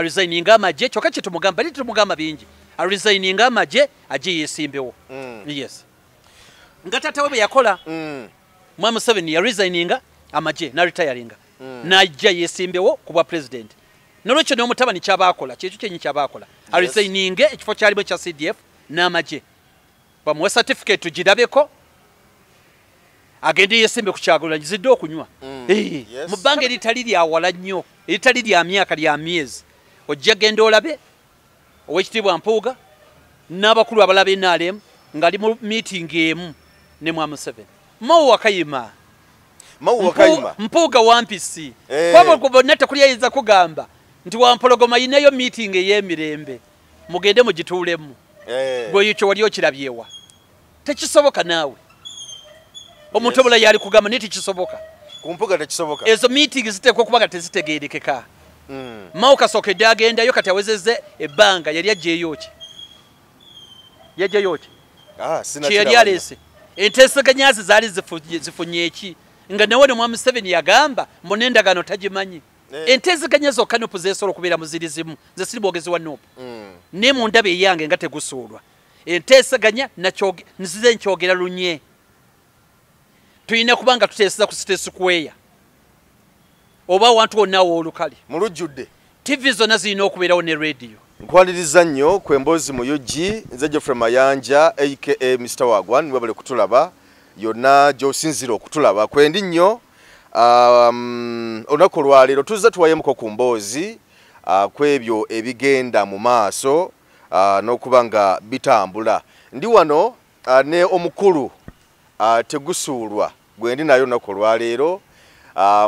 resigning amaje choka kye tumugamba bali tumugamba bingi resigning amaje aje yesimbewo yes ngatata we yakola Mwami Museveni ya resigning amaje na retiring na aje yesimbewo kuba president nolwekyo ne mutabani kyabakola kyekyo kyenyi kyabakola resigning ekifo kyalimu kya CDF na amaje bamuwe certificate tugirabeko agende yesimbe ku Kyagulanyi zidde okunywa mu bbanga eritali lya wala nnyo eritali lya myaka lya myezi ojja genda olabe owekitiibwa Mpuuga n'abakulu abalabe NRM ngali mu meeting emu ne Mwami Museveni Mau Wakayima Mpuuga wampisi kwabo bonna tekuli ayinza kugamba nti Wampologoma yineyo meeting ey'emirembe mugende mugituulemu gwe ekyo wali okirabyewa tekisoboka naawe omuntu obula yali kugamba nti kisoboka kumpuga tekisoboka ezo meeting zitekwa kubanga tezitegeerekeka Mau kasookedde agendayo kati awezezze ebbanga yali ajjeeyoki yajjayoki yali alese enteeseganyazi zaali zifunye eki nga nawe ne Mwami Museveni yagamba mbona endagaano tagimanyi enteeseganya zokka nopu zeesobola okubeera muziri zimu nze siri bwogezi wa nopu ne mu ndaba eyange nga tegusuulwa enteeseganya nzize nkyogera lunye tuyina kubanga tuteeseza ku City Square oba wantu wonna w'olukale mulujjudde TV zonna zirina okubeerawo ne radio nkwaliriza nnyo kwemboozi mu UG nze Geoffrey Mayanja aka Mr. Wagwan wabale kutulaba yonna gy'osinzira okutulaba kwendi nnyo olunaku lwaleero tuzza tuwayemuko ku mboozi kwebyo ebigenda mu maaso n'okuba nga bitambula ndi wano ne omukulu tegusuulwa gwendi nayo olunaku lwaleero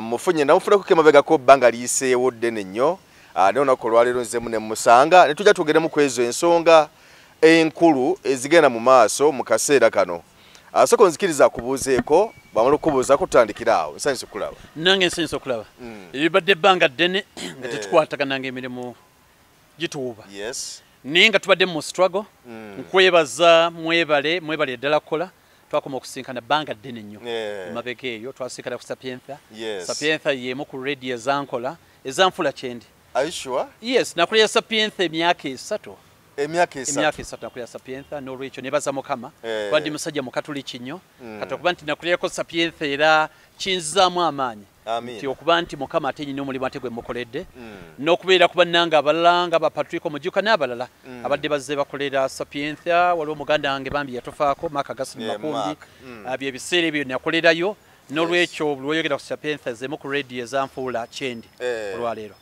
mufunye namufunako kemabegako bbanga liyiseewo ddene nnyo ne olunaku lwaleero nzemu ne musanga ne tujja tugeremu ku ezo ensonga enkulu ezigenda mu maaso mu kaseera kano soko nzikiriza kubuuzeeko bamala okubuuzako tutandikira awo nsanyusa okulaba nange nsanyusa okulaba ebibadde ebbanga ddene nga tetukwatagananga emirimu gituuba naye nga tubadde mu struggle nkwebaza mwebale ddala kukola twakoma okusinkana bbanga ddene nnyo emabega eyo twasinkana ku Sapientha y'emu ku radio ezankola ezanfula kyendi yes nakulira Sapientha emyaka esatu nakulira Sapientha n'olwekyo nebaza Mukama bandi musajja mukatuliki nnyo kati okuba nti nakulirako Sapientha era kinzizaamu amaanyi nti okuba nti Mukama ate nyina omulimu ate gwe mukoledde n'okubeera ku bannanga abalala nga Patrick Omujuka n'abalala abadde bazze bakolera Sapientha waliwo muganda wange bambi yatufaako Mark Augustine Makumbi byebiseera ebyo nakolerayo n'olwekyo lwoyogera ku Sapientha zemu ku radio ezanfuula kyendi olwaleero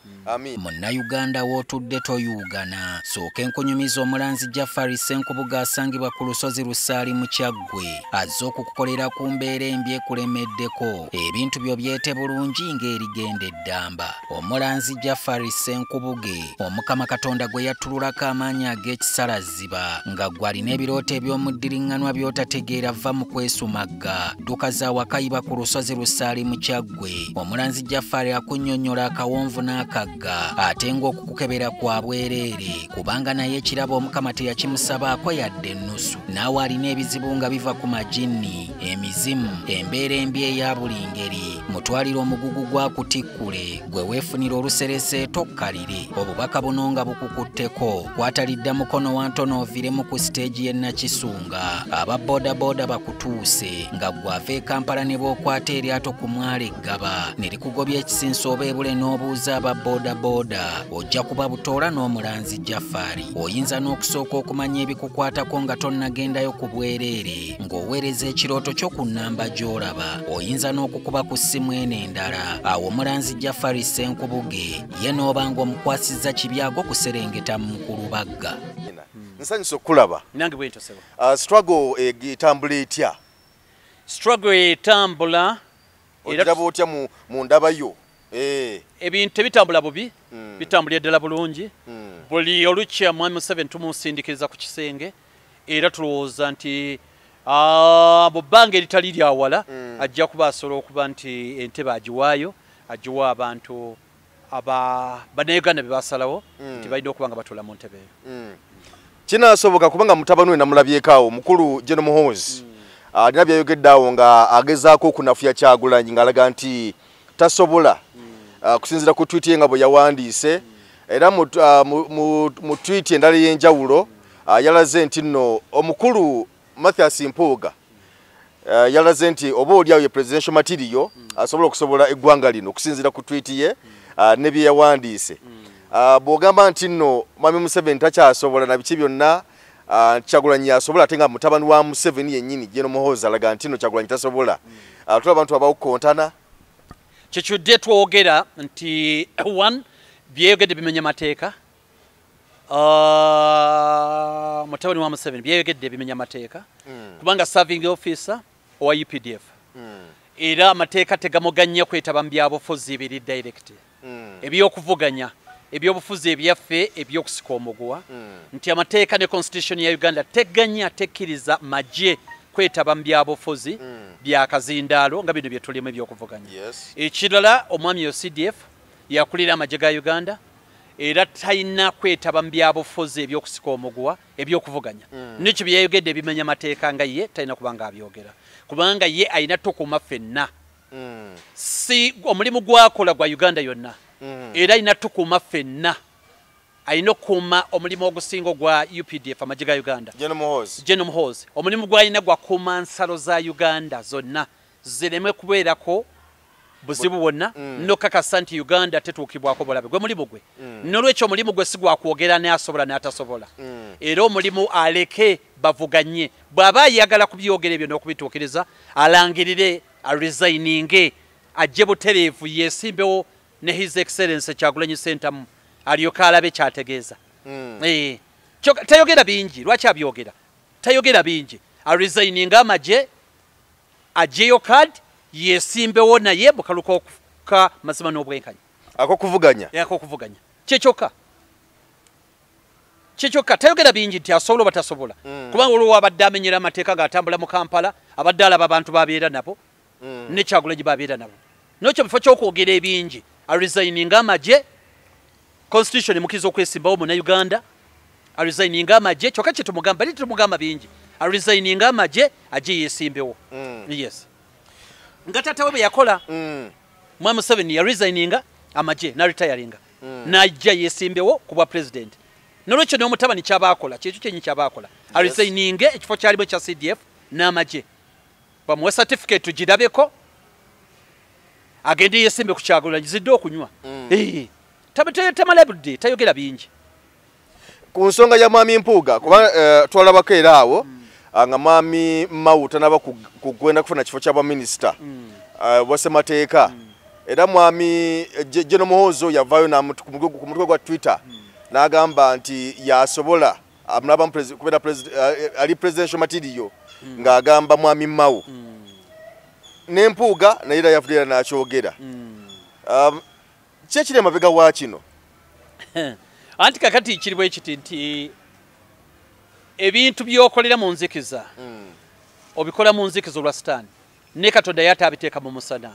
Munnayuganda w'otudde toyugana sooka enkunyumiza omulanzi Jafari Ssenkubuga asangibwa ku lusozi Lusaali mu Kyaggwe azze okukukolera ku mbeera embi ekulemeddeko ebintu byo byete bulungi ng'erigenda eddamba omulanzi Jafari Ssenkubuge Omukama Katonda gwe yattululako amaanyi ag'ekisalaziba nga gwe alina ebirooto eby'omuddiringanwa by'otategeera va mu kwesumagga dduka za wakayiba ku lusozi Lusaali mu Kyaggwe omulanzi Jafari akunnyonnyola akawonvu n'akagga ate ng'okukukebera kwa bwereere kubanga naye ekirabo Omukama teyakimusabaako yadde ennusu naawe alina ebizibu nga biva ku majinni emizimu embeera embi eya buli ngeri mutwalire omugugu gwa kutikkule gwe weefunira oluserese tokkalire obubaka buno nga bukukutteko kwatalidda mukono wa ntono oviremu ku siteegi y'e Nakisunga aba boodabooda bakutuuse nga gwava e Kampala ne bw'okwata eryato ku mwalo Eggaba ne likugobya ekisinsa oba ebule n'obuuza aba boodabooda ojja kuba butoola n'omulanzi Jafari oyinza n'okusooka okumanya ebikukwatako nga tonnagendayo ku bwereere ng'oweereza ekirooto kyo ku nnamba gy'olaba oyinza n'okukuba ku ssimu eno endala awo omulanzi Jafari Ssenkubuge ye n'obanga omukwasizza kibyago kuserengeta mu Kulubagga nsanyusa okulaba nange bwe ntosebo struggle etambula etya struggle etambula era otya mu ndaba yo ebintu tebitambula bubi bitambulira ddala bulungi buli olukya Mwami Museveni tumusindiikiriza ku kisenge era tulowooza nti mu bbanga eritali lya wala ajja kuba asobola okuba nti entebe agiwaayo agiwa abantu bannayuganda be basalawo nti balina okuba nga batuula mu ntebe eyo kinaasoboka kubanga mutabani we namulabyeko awo mukulu General Muhoozi alina byayogedde awo nga agezaako okunafuya Kyagulanyi ng'alaga nti tasobola kusinziira ku tweet ye nga bwe yawandiise era mu tweet endala y'enjawulo yalaze nti nno omukulu Mathias Mpuuga yalaze nti oba oliawo ye presidential material asobola okusobola eggwanga lino okusinziira ku tweet ye ne bye yawandiise. Bw'ogamba nti nno Mwami Museveni takyasobola na biki byonna Kyagulanyi asobola ate nga mutabani wa Museveni yennyini General Muhoozi alaga nti nno Kyagulanyi tasobola. Tula abantu abawukontana kyekidde twogera nti one byeyogedde bimenya mateeka mutabani wa Museveni byeyogedde bimenya mateeka kubanga serving officer owa UPDF era amateeka tegamuganya kwetaba mu byabufuzi ebiri direct ebyokuvuganya ebyobufuzi ebyaffe ebyokusika omuguwa nti amateeka ne constitution ya Uganda teganya tekkiriza magye kwetaba mu byabufuzi bya kazindaalo nga bino bye tulimu ebyokuvuganya. Ekirala omwami CDF yakulira amagye ga Uganda era talina kwetaba mu byabufuzi ebyokusika omuguwa ebyokuvuganya. Nikyo byayogedde ebimenya mateeka nga ye talina kubanga abyogera kubanga ye ayina tukuuma ffenna si omulimu gwakola gwa Uganda yonna era ayina tukuuma ffenna ayina okukuuma omulimu ogusinga gwa UPDF amagye ga Uganda General Muhoozi omulimu gwalina gwakuuma nsalo za Uganda zonna zireme kubeerako buzibu bwonna nokakasa nti Uganda tetuukibwako bulabe gwe mulimu gwe nolwekyo omulimu gwe si gwakwogera n'asobola n'atasobola era omulimu aleke bavuganye bw'aba ayagala kubyogera ebyo n'okubituukiriza alangirire aresigninge ajje butereevu yeesimbewo ne His Excellency Kyagulanyi Ssentamu alyoka alabe kyategeeza tayogera bingi lwaki abyogera tayogera bingi aresigninga amagye ajeyo card yesimbewo naye bukaluko ka mazima n'obwenkanya akokuvuganya kyekyoka tayogera bingi nti asobola batasobola kubanga olwo abadde amenyera amateeka ng'atambula mu Kampala abadde alaba abantu babeera nabo ne Kyagulanyi babeera nabo nokyo bifo ky'okwogera ebingi aresigninga amagye constitution mukizo okwesimbawo mu Uganda aresigninga amagye kyokka kye tumugamba bali tumugamba bingi aresigninga amagye aje yesimbewo yes nga tatawe bwe yakola Mwami Museveni ya resigninga amagye na retiringa najja yesimbewo kuba president nolwekyo n'omutabani kyabakola kyekyo kyenyi kyabakola aresigninge ekifo kyalimu kya CDF n'amagye bamuwe certificate tugirabeko agende yesimbe ku Kyagulanyi zidde okunywa tamala budde tayogera bingi ku nsonga ya Mwami Mpuuga kuba twalabako era awo nga Mwami Mao tanaba kugwenda kufuna kifo kya baminisita wasemateeka era Mwami General Muhoozi yavaayo ku mutwe gwa Twitter n'agamba nti yasobola kubeera ali presidential material ng'agamba Mwami Mao n'Empuuga naye era yavudira n'akyogera kyekiri emabega wa kino anti kakati kiri bwe kiti nti ebintu byokolera mu nzikiza obikola mu nzikiza olwa sitaani ne Katonda yatabiteeka mu musana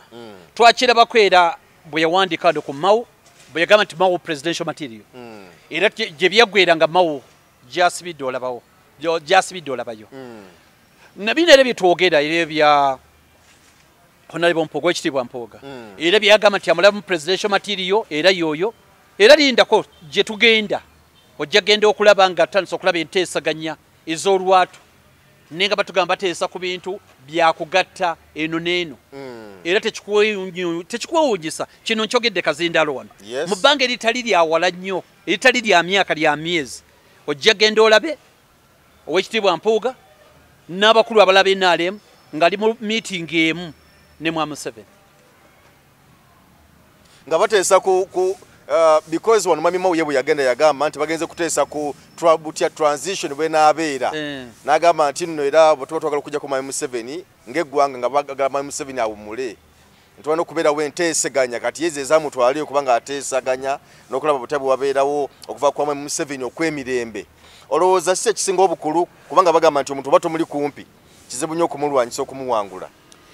twakirabako era bwe yawandika ku Mao bwe yagamba nti Mao presidential material era gye byaggwera nga Mao gyasibidde olabayo nabino era byetwogera era bya Honorable Mpuuga ekitibwa Mpuuga era byagamba nti amulamu presidential material era yoyo era lindako gye tugenda ojja genda okulaba nga atandise okulaba enteesaganya ez'olwatu nenga batugamba bateesa ku bintu byakugatta eno n'eno era tekikwewuunyisa kino nkyogedde kazindaalo wano mu bbanga eritali lyawala nnyo eritali lya myaka lya myezi ojja genda olabe ow'ekitiibwa Mpuuga n'abakulu abalaba NRM ng'ali mu meeting emu ne Mwami Museveni nga bateesa ku because wano Mwami Mao yebwe yagenda yagamba nti bagenze kuteesa ku butya transition bwe n'abeera n'agamba nti nno era bwe tuba twagala okujja ku Mwami Museveni ng'eggwanga nga bagala Mwami Museveni awummule ntubana okubeerawo enteeseganya kati yeze ezamutwaliyo kubanga ateesaganya n'okulaba butabu wabeerawo okuva kwa Mwami Museveni okw'emirembe olowooza si ekisinga obukulu kubanga bagamba nti omuntu oba tomuli kumpi kizibu nnyo okumulwanyisa okumuwangula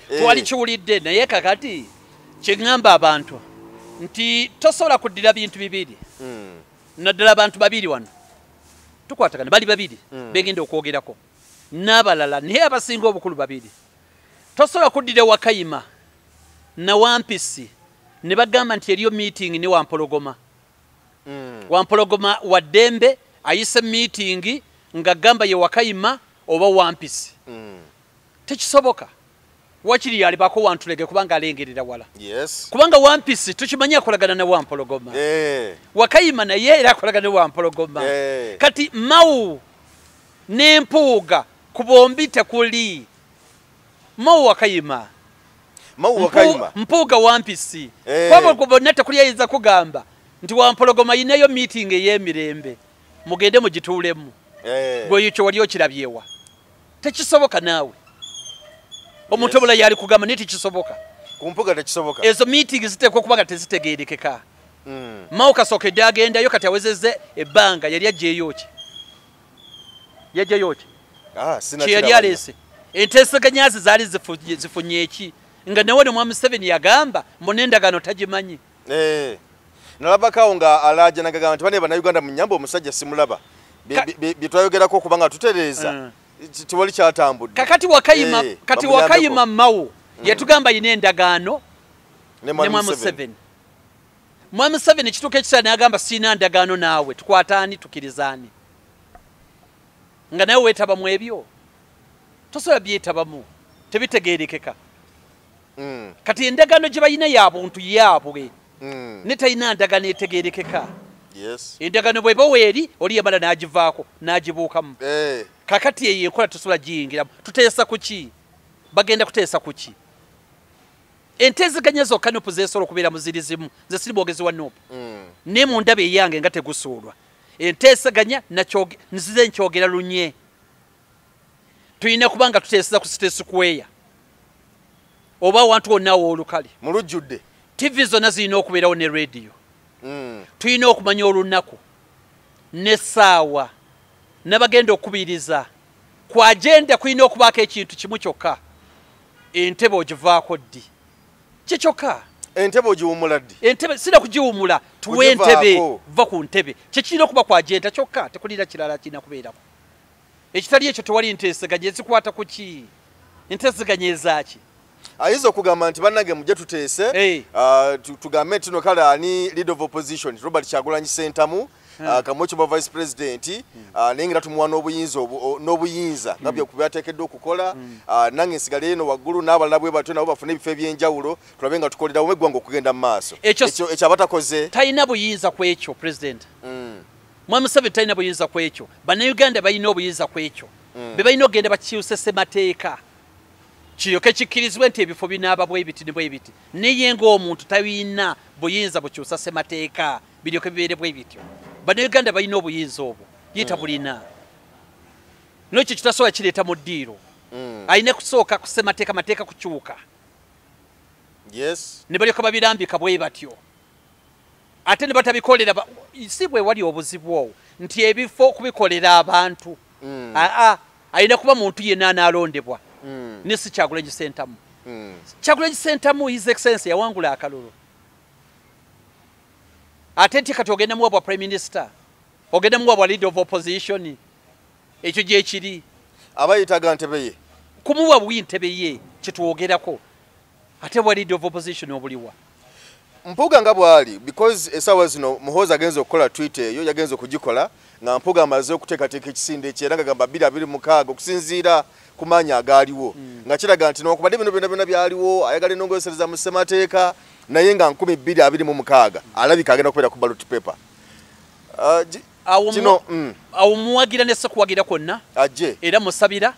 twali kiwulidde naye kakati kyeŋŋamba abantu nti tosobola kuddira bintu bibiri naddala abantu babiri wano tukwatagana bali babiri begenda okwogerako n'abalala naye abasinga obukulu babiri tosobola kuddira Wakayima na Wampisi ne bagamba nti eriyo meeting ne Wampologoma Wampologoma wa Dembe ayise meeting nga gamba ye Wakayima oba Wampisi. Tekisoboka. Wakiri yali bako wantulege kubanga alengerera wala. Yes. Kubanga Wampisi tukimanya akolagana na Wampologoma. Wakayima na ye era akolagana na Wampologoma. Kati Mau n'empuuga kubombi tekuli. Mau Wakayima. Mau Wakayima. Mpuuga Wampisi. Kwabo kubonna tekuli ayinza kugamba nti Wampologoma yineyo meeting ey'emirembe. Mugende mugituulemu. Gwe yicho wali okirabyewa. Tekisoboka naawe. Omuntu obula yali kugamba nti kisoboka. Kumpuga tekisoboka. Ezo meeting zitekwa kubanga tezitegeerekeka. Mau kasookedde agendayo kati awezezze ebbanga yali ajjeeyo ki? Yajjayo ki? Sinakira. Yali alese. Enteeseganyazi zaali zifunye eki? Nga nawe ne Mwami Museveni yagamba munendagano tagimanyi. Nalabakawo nga alaja nagagamba nti bane bannayuganda mu nnyamba omusajja simulaba. Byetwayogerako kubanga tutereeza. Tiwali kyatambudde. Kati Wakayima Mau yatugamba yina endagaano ne Mwami Museveni. Mwami Museveni kituuka ekisaana yagamba sina ndagaano naawe tukwataani tukirizaani. Nga nawe weetabamu ebyo. Tosobola byetabamu. Tebitegeerekeka. Kati endagaano gye bayina y'abuntu yaabwe. Ne talina ndagaano etegeerekeka. Endagaano bw'eba weeri oli yamala n'agivaako n'agibuukamu. Kakati eyo enkola tosobola giyingiramu. Tuteesa ku ki? Bagenda kuteesa ku ki? Enteziganya zokka Nuupu zeesobola okubeera mu ziri zimu. Nze siri mwogezi wa Nuupu. Ne mu ndaba eyange nga tegusuulwa. Entesaganya nzize nkyogera lunye. Tuyina kubanga tuteeseza ku City Square. Oba wantu wonna w'olukale. Mulujjudde. TV zonna zirina okubeerawo ne radio. Tuyina okumanya olunaku n'essaawa n'abagenda okubiriza. Ku agenda kulina okubaako ekintu kimu kyokka. Entebe ogivaako ddi. Kyekyoka. Entebe ogiwumula ddi. Entebe sina kugiwumula. Tuwe entebe va ku ntebe. Kyekirina okuba ku agenda kyokka tekulira kirala kirina kubeerako. Ekitali ekyo tewali nteeseganya ezikwata ku ki? Enteeseganya ezaaki? Ayinza okugamba nti bannange mujje tuteese tugambe nti no kale ani leader of opposition Robert Kyagulanyi Ssentamu Kamweki ba vice president naye nga tumuwa n'obuyinza nga byateekeddwa okukola nange nsigale eno waggulu n'abalala bwe batyo nabo bafune ebifo eby'enjawulo tulabe nga tukolera wamu eggwanga okugenda mu maaso. Ekyo abatakoze talina buyinza ku ekyo president. Mwami Museveni talina buyinza ku ekyo. Bannayuganda balina obuyinza ku ekyo. Be balina okugenda bakikyuse ssemateeka. Kiyoke kikkirizibwe nti ebifo binaaba bwe biti ne bwe biti. Naye ng'omuntu talina buyinza bukyusa ssemateeka biryoke bibeere bwe bityo. Bannayuganda balina obuyinza obwo. Yita bulina. N'ekyo kitasobola kireeta mu ddiiro. Alina kusooka ku ssemateeka mateeka kukyuka. Ne balyoka babirambika bwe batyo. Ate ne batabikolera si bwe wali obuzibu obwo nti ebifo kubikolera abantu. Alina kuba muntu yenna anaalondebwa. Ne si Kyagulanyi Ssentamu. Kyagulanyi Ssentamu His Excellency yawangula akalulu. Ate nti kati ogenda muwabwa Prime Minister. Ogenda muwabwa Leader of Opposition. Ekyo gye kiri. Abayitaga ntebe ye. Kumuwa bw'intebe ye kitwogerako. Ate bwa Leader of Opposition obuliwa. Mpuuga nga bwali because esawa zino Muhoozi agenza okukola tweet eyo yagenza okugikola nga Mpuuga amaze okuteekateeka ekisinde kyera nga gamba 2026 okusinziira ku maanyi agaaliwo nga kiraga nti n'okubadde bino byonna byaliwo ayagala ennongoosereza mu ssemateeka naye nga 2026 alabika agenda okubeera ku ballot paper. Awo muwagira ne sekuwagira kwonna ajje era musabira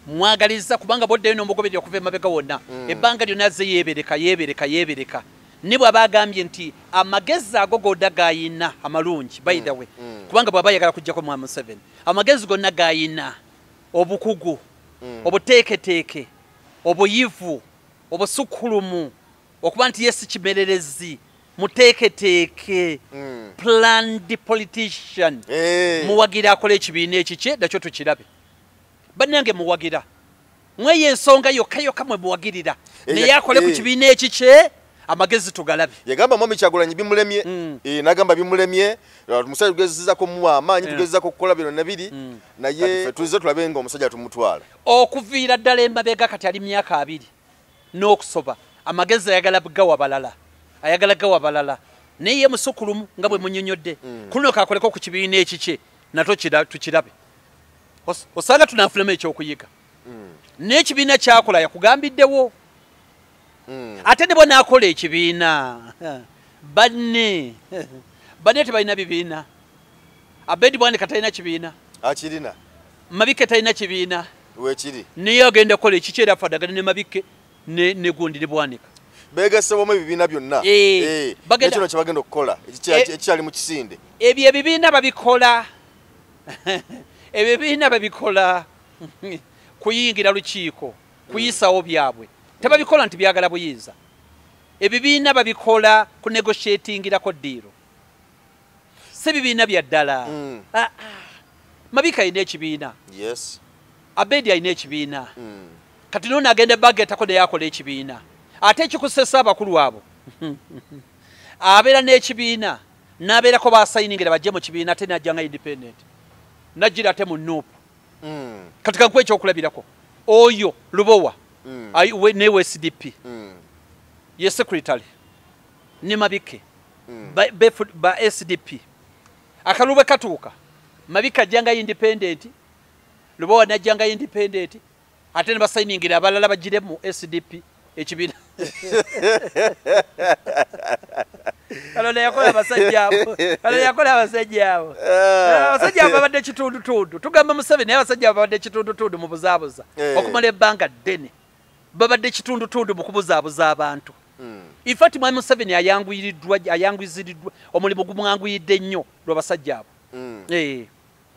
mwagaliza kubanga boddeyo n'omugoberera okuva emabega wonna ebbanga lyonna azze yeebereka nibwe abagambye nti amagezi ago gonna gayina amalungi by the way kubanga bw'aba ayagala kujjako Mwami Museveni amagezi gonna gayina obukugu obuteeketeeke obuyivu obusukulumu okuba nti yesi kimererezi muteeketeeke planned politician muwagira akola ekibiina ekikye nakyo tukirabe bannange muwagira mweye ensonga yokka mwe muwagirira naye akole ku kibiina ekikye amagezi tugalabe yagamba Mwami Kyagulanyi bimulemye nagamba bimulemye omusajja tugezezako muwa amaanyi tugezezako okukola bino nabiri naye tuze tulabe nga omusajja tumutwala okuviira ddala emabega kati ali myaka 2 n'okusoba amagezi ayagala gawa balala neye musukulumu nga bwe munyonyodde kuno kakoleko ku kibiina ekiche nato tukirabe osanga tunafulema ekyokuyiga n'ekibiina kyakola yakugambiddewo ate ne bona akola ekibiina banne tebalina bibiina Abedi Bwanika talina kibiina akirina Mabike talina kibiina wekiri niye agenda kola ekikyera fadagana ne Mabike ne gundi ne Bwanika begase bomu ebibiina byonna ekyo kyabagenda okukola ekikyali mu kisinde ebyo ebibiina babikola ebibiina babikola kuyingira lukiiko kuyisawo byabwe tebabikola nti byagala buyinza ebibiina babikola ku negotiatingirako diiro si bibiina bya ddala Mabika ayina ekibiina Abedi ayina ekibiina kati nono agenda bagetako naye akola ekibiina ate ekikusesa abakulu abo abeera n'ekibiina n'abeerako basayiningira bajje mu kibiina ate najjanga independent najjira ate mu nuupu kati kankuwa ekyokulabirako oyo Lubowa ne SDP ye secretary ne Mabike ba SDP akalube katuuka Mabika ajjanga independent Lubowa najjanga independent ate ne basayiningira abalala bajjire mu SDP ekibiina alone yakola abasajja abo babadde kitundutundu tugamba Museveni naye abasajja babadde kitundutundu mu buzaabuza okumala ebbanga ddene babadde kitundutundu mu kubuzaabuza abantu ifati mwami Museveni ayanguyiziddwa omulimu gumwanguyidde ennyo lw'abasajja abo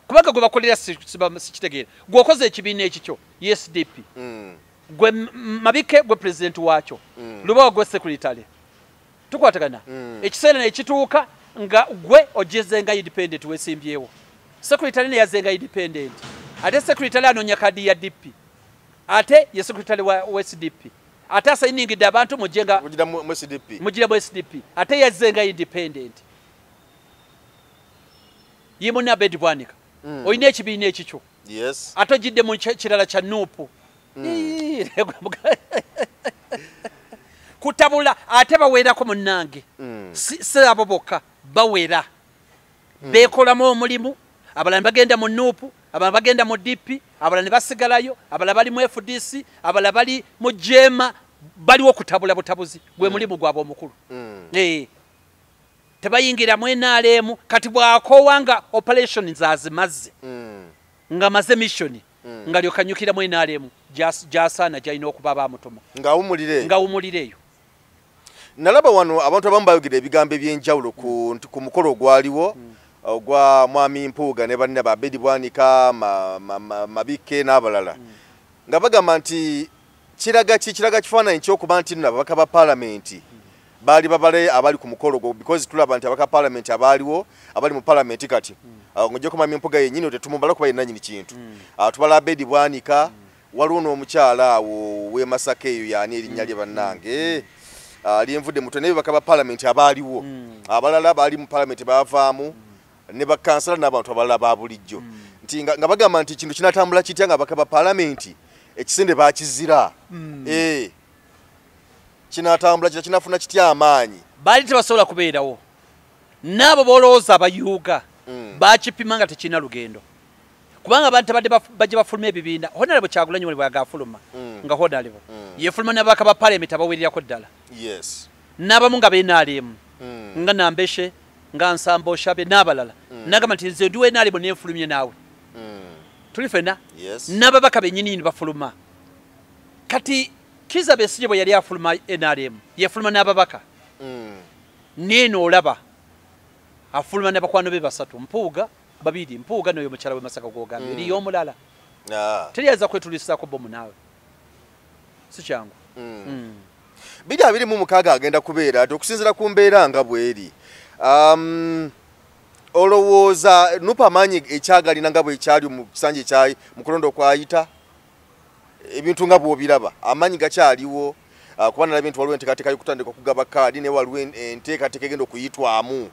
kubanga gwe bakolera sikitegeera gweokoze ekibiina ekikyo SDP gwe Mabike gwe president wakyo Lubowa gwe secretary tukwatagana ekiseera nekituuka nga gwe ojezenga independent wesimbyewo secretary ne yazenga independent ate secretary anonya kadi ya DP ate ye secretary wa SDP ate asayiningidde abantu mujenga mujira mu SDP ate yazenga independent yimuna Abedi Bwanika oyina ekibiina ekikyo ate ojidde mu kirala kya nuupu kutabula ate baweerako munnange si abo bokka bawera bekolamu omulimu abalala bagenda mu nuupu abalala bagenda mu DP abalala ne basigalayo abalala bali mu FDC abalala bali mu Jema baliwo kutabula butabuzi gwe mulimu gwabwe omukulu tebayingira mu NRM kati bwakowanga operation zazimaze nga maze mission nga lyokanyukira mu NRM jasana jaina okuba bamutoma ngawumulireyo nalaba wano abantu abamu bayogera ebigambo ebyenjawulo ku mukolo gwaliwo ogwa mwami Mpuuga ne banne ba Abedi Bwanika Mabike n'abalala nga bagamba nti kiraga kifaananyi ky'okuba nti ababaka ba parliament bali babale abali ku mukolo gwo because tulaba nti abaka parliament abaliwo abali mu parliament kati ngojje ko mwami Mpuuga yennyini tetumubala kuba yenna nyini kintu tubala Abedi Bwanika waliwo n'omukyala awo we Masaka eyo yani erinnya lye bannange lyenvudde mutwe naye bakaba parliament abaliwo abalala bali mu parliament bavaamu ne bakansala n'abantu abalala ba bulijjo nti nga bagamba nti kintu kinatambula kitya nga bakaba parliament ekisinde bakizira kinatambula kinafuna kitya amaanyi bali tebasobola kubeerawo n'abo bolowooza abayuuga bakipima nga tekina lugendo kubanga abantu bajja bafuluma ebibiina Honorable Kyagulanyi bwe bwagafuluma nga Honorable yefuluma n'abaka ba parliament abaweererako ddala n'abamu nga b'NRM nga Nambeshe nga Nsambo Shabe n'abalala nagamba nti nze ndiwe NRM nenfulumye naawe tuli fena n'ababaka bennyini bafuluma kati Kizza Besigye bwe yali afuluma NRM yefuluma n'ababaka neeno olaba afuluma n'abakwano be basatu Mpuuga babiri Mpuuga n'oyo mukyala we Masaka gw'ogambye eriyo omulala teriyinza kwetulisako bomu naawe si kyangu 2026 agenda kubeera okusinziira ku mbeera nga bweri olowooza nupa amaanyi ekyagalina nga bwe kyali mu kisanja ekyayi mu kulonda okwayita ebintu nga bw'obiraba amaanyi gakyaliwo kuba nalaba nti waliwo enteekateeka y'okutandika okugaba kaadi ne waliwo enteekateeka egenda okuyitwamu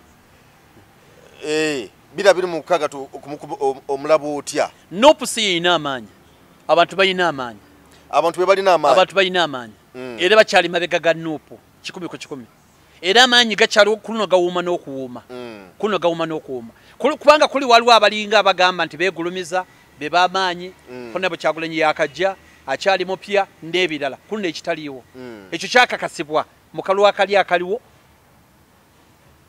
2026 omulabo otya nopu siyina amaanyi abantu balina amaanyi abantu be balina amaanyi abantu balina amaanyi era bakyali mabega ga nopu 100 ku 100 era amaanyi gakyalo kuno gawuuma n'okuwuuma kuno gawuuma n'okuwuuma kubanga kuli waliwo abalinga abagamba nti beegulumiza be b'amaanyi fonna bwe Kyagulanyi yakajja akyali mupya n'ebirala kuno ekitaliiwo ekyo kyakakasibwa mu kalulu akali akaliwo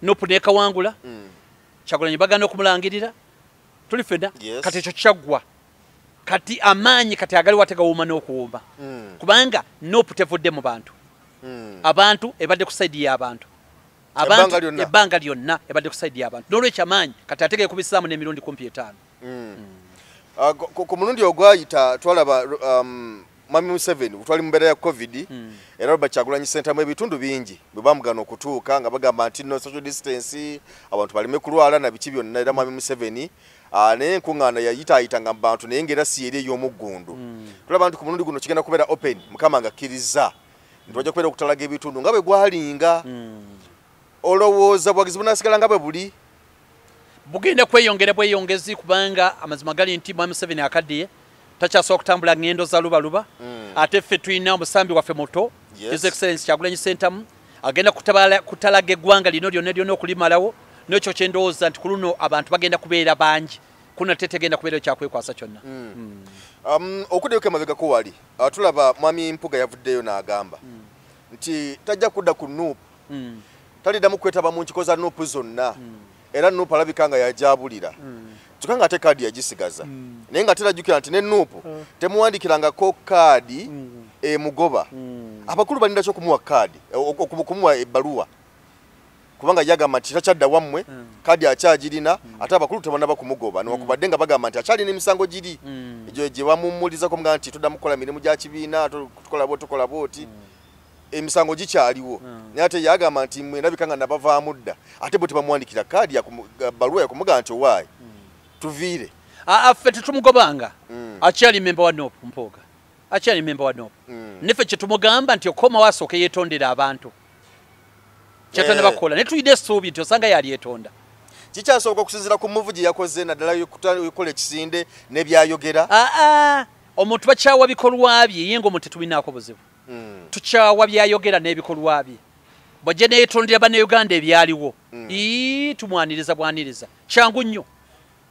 Nuupu n'ekawangula Kyagulanyi bagana okumulangirira tuli fedda kati ekyo kyaggwa kati amaanyi kati agaliwo ate gawuuma n'okuwuuma kubanga Nuupu tevudde mu bantu abantu ebadde ku side y'abantu abantu ebbanga lyonna ebadde ku side y'abantu n'olwekyo amaanyi kati ategeye kubisaamu n'emirundi 15 ku mulundi ogwayita twalaba Mwami Museveni utwali mu mbeera ya COVID era Robert Kyagulanyi Center mu ebitundu bingi bwe bamugana okutuuka nga bagamba nti no social distance abantu balime kulwala na biki byonna era Mwami Museveni naye enkuŋŋaana yayitaayitanga mu bantu naye ng'era si eri ey'omuggundu tulaba nti ku mulundi guno kigenda kubeera open Mukama ng'akkiriza nti wajja kubeera okutalaga ebitundu nga bwe gwalinga olowooza bwagizi bunaasigala nga bwe buli bugenda kweyongera bweyongezi kubanga amazima gali nti Mwami Museveni akaddiye takyasooka okutambula ngendo za lubaluba ate ffe tulina omusambi waffe muto His Excellency Kyagulanyi Center agenda kutalaga eggwanga lino lyonna okulimalawo n'ekyo kye ndowooza nti ku luno abantu bagenda kubeera bangi kuno ate tegenda kubeera kyakwekwasa kyonna okuddeyo emabega ko wali tulaba Mwami Mpuga yavuddeyo n'agamba nti tajja kudda ku Nuupu taliddamu kwetaba mu nkiko za Nuupu zonna era Nuupu alabika nga yajabulira kyokka nga ate kaadi yagisigaza naye nga terajjukira nti ne Nuupu temuwandikirangako kaadi emugoba abakulu balina kyo okumuwa kaadi okumuwa ebbaluwa kubanga yagamba nti takyadda wammwe kaadi akyagirina ate abakulu tebanaba kumugoba newakubadde nga bagamba nti akyalina emisango giri egyo gye bamumuulizako nga nti tuddamu kukola mirimu gya kibiina tukola booti emisango gikyaliwo naye ate yagamba nti mwenabika nga nabavaamu dda ate bwe tebamuwandikira kaadi baluwa yakumugamba nti owaayi tuviire ffe tetumugobanga akyali memba wa Nuupu Mpuga akyali memba wa Nuupu neffe kyetumugamba nti okomawo asooke yeetondera abantu kyatane bakola ne tuyina essuubi nti osanga yali yeetonda kikyasooka okusinziira ku muvu gye yakoze naddala yokola ekisinde n'ebyayogera omuntu bakyawa bikolwa bye ye ng'omuntu tetubinaako buzibu tukyawa byayogera n'ebikolwa bye bwajja neyeetondera bannayuganda ebyaliwo tumwaniriza bwaniriza kyangu nnyo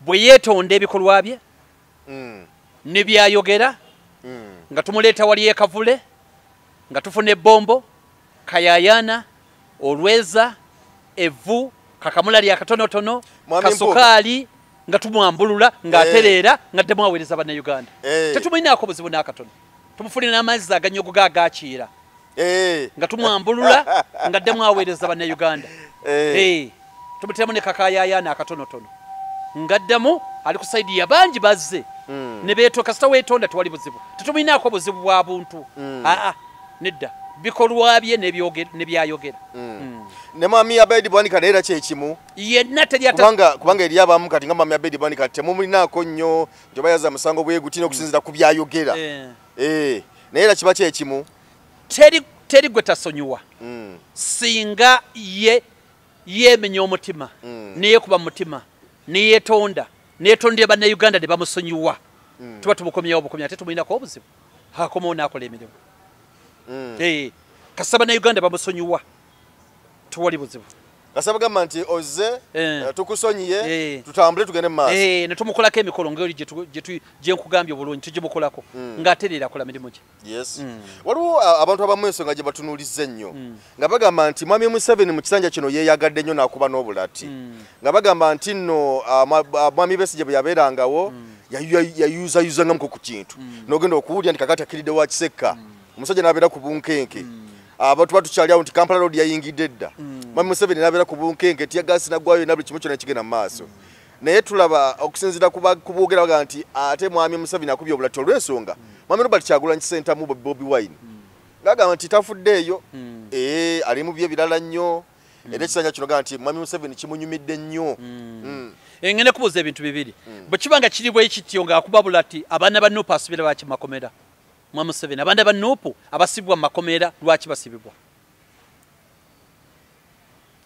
bwe yeetonda ebikolwa bye ne byayogera nga tumuleeta wali ekavule nga tufuna ebbombo kayayaana olweza evvu kakamula lya katonotono kasukaali nga tumwambulula ng'atereera nga ddemu aweereza bannayuganda tetumulinaako buzibu n'akatono tumufunira n'amazzi aganyogo gaagakiira nga tumwambulula nga ddemu aweereza bannayuganda tumuteramu ne kakayayaana akatonotono nga ddemu ali ku saidi ya bangi bazze ne beetoka sita weetonda tewali buzibu tetumulinaako buzibu bwa buntu nedda bikolwa bye nebyayogera ne Mwami Abeid Bwanika naye era kyekimu yenna kubanga eri abamu kati nga Mwami Abeid Bwanika temumulinaako nnyo nti oba yaza musango bweguti n'okusinziira ku byayogera naye era kiba kyekimu teri gwe tasonyiwa singa yeemenya omutima neyeekuba mu mutima neyeetonda neetondera bannayuganda ne bamusonyiwa tuba tumukomyawo bukomya ate tumulinako obuzibu akomawo n'akola emirimu kasaba bannayuganda bamusonyiwa tewali buzibu kasaba gamba nti ozze tukusonyiye tutambule tugende mu maaso ne tumukolako emikolo ngeri gye nkugambye obulungi tugimukolako ng'atereera akola mirimu gye waliwo abantu abamu ensonga gye batunuulizza ennyo nga bagamba nti Mwami Museveni mu kisanja kino yeeyagadde nnyo n'akuba n'obulati nga bagamba nti nno Mwami Besigye bwe yabeerangawo yayuzayuzangamuko ku kintu n'ogenda okuwulya nti kakati akiridde wa Kisekka omusajja n'abeera ku bunkenke abantu batukyali awo nti Kampala Road yayingidde dda Mwami Museveni n'abeera ku bunkenke tiyagaasi naggwayo na buli kimu kyonna kigenda mu maaso naye tulaba okusinziira ku boogera baga nti ate Mwami Museveni akubye obulati olw'ensonga Mwami Robert Kyagulanyi Center mu Bobi Wine ngagamba nti tafuddeeyo ali mu bye birala nnyo era ekisanja kino gamba nti Mwami Museveni kimunyumidde nnyo ngenda kubuuza ebintu bibiri bwe kiba nga kiri bwe kityo ng'akuba bulati abaana ba Nuupu asibira baki makomera Mwami Museveni abaana ba Nuupu abasibibwa mu makomera lwaki basibibwa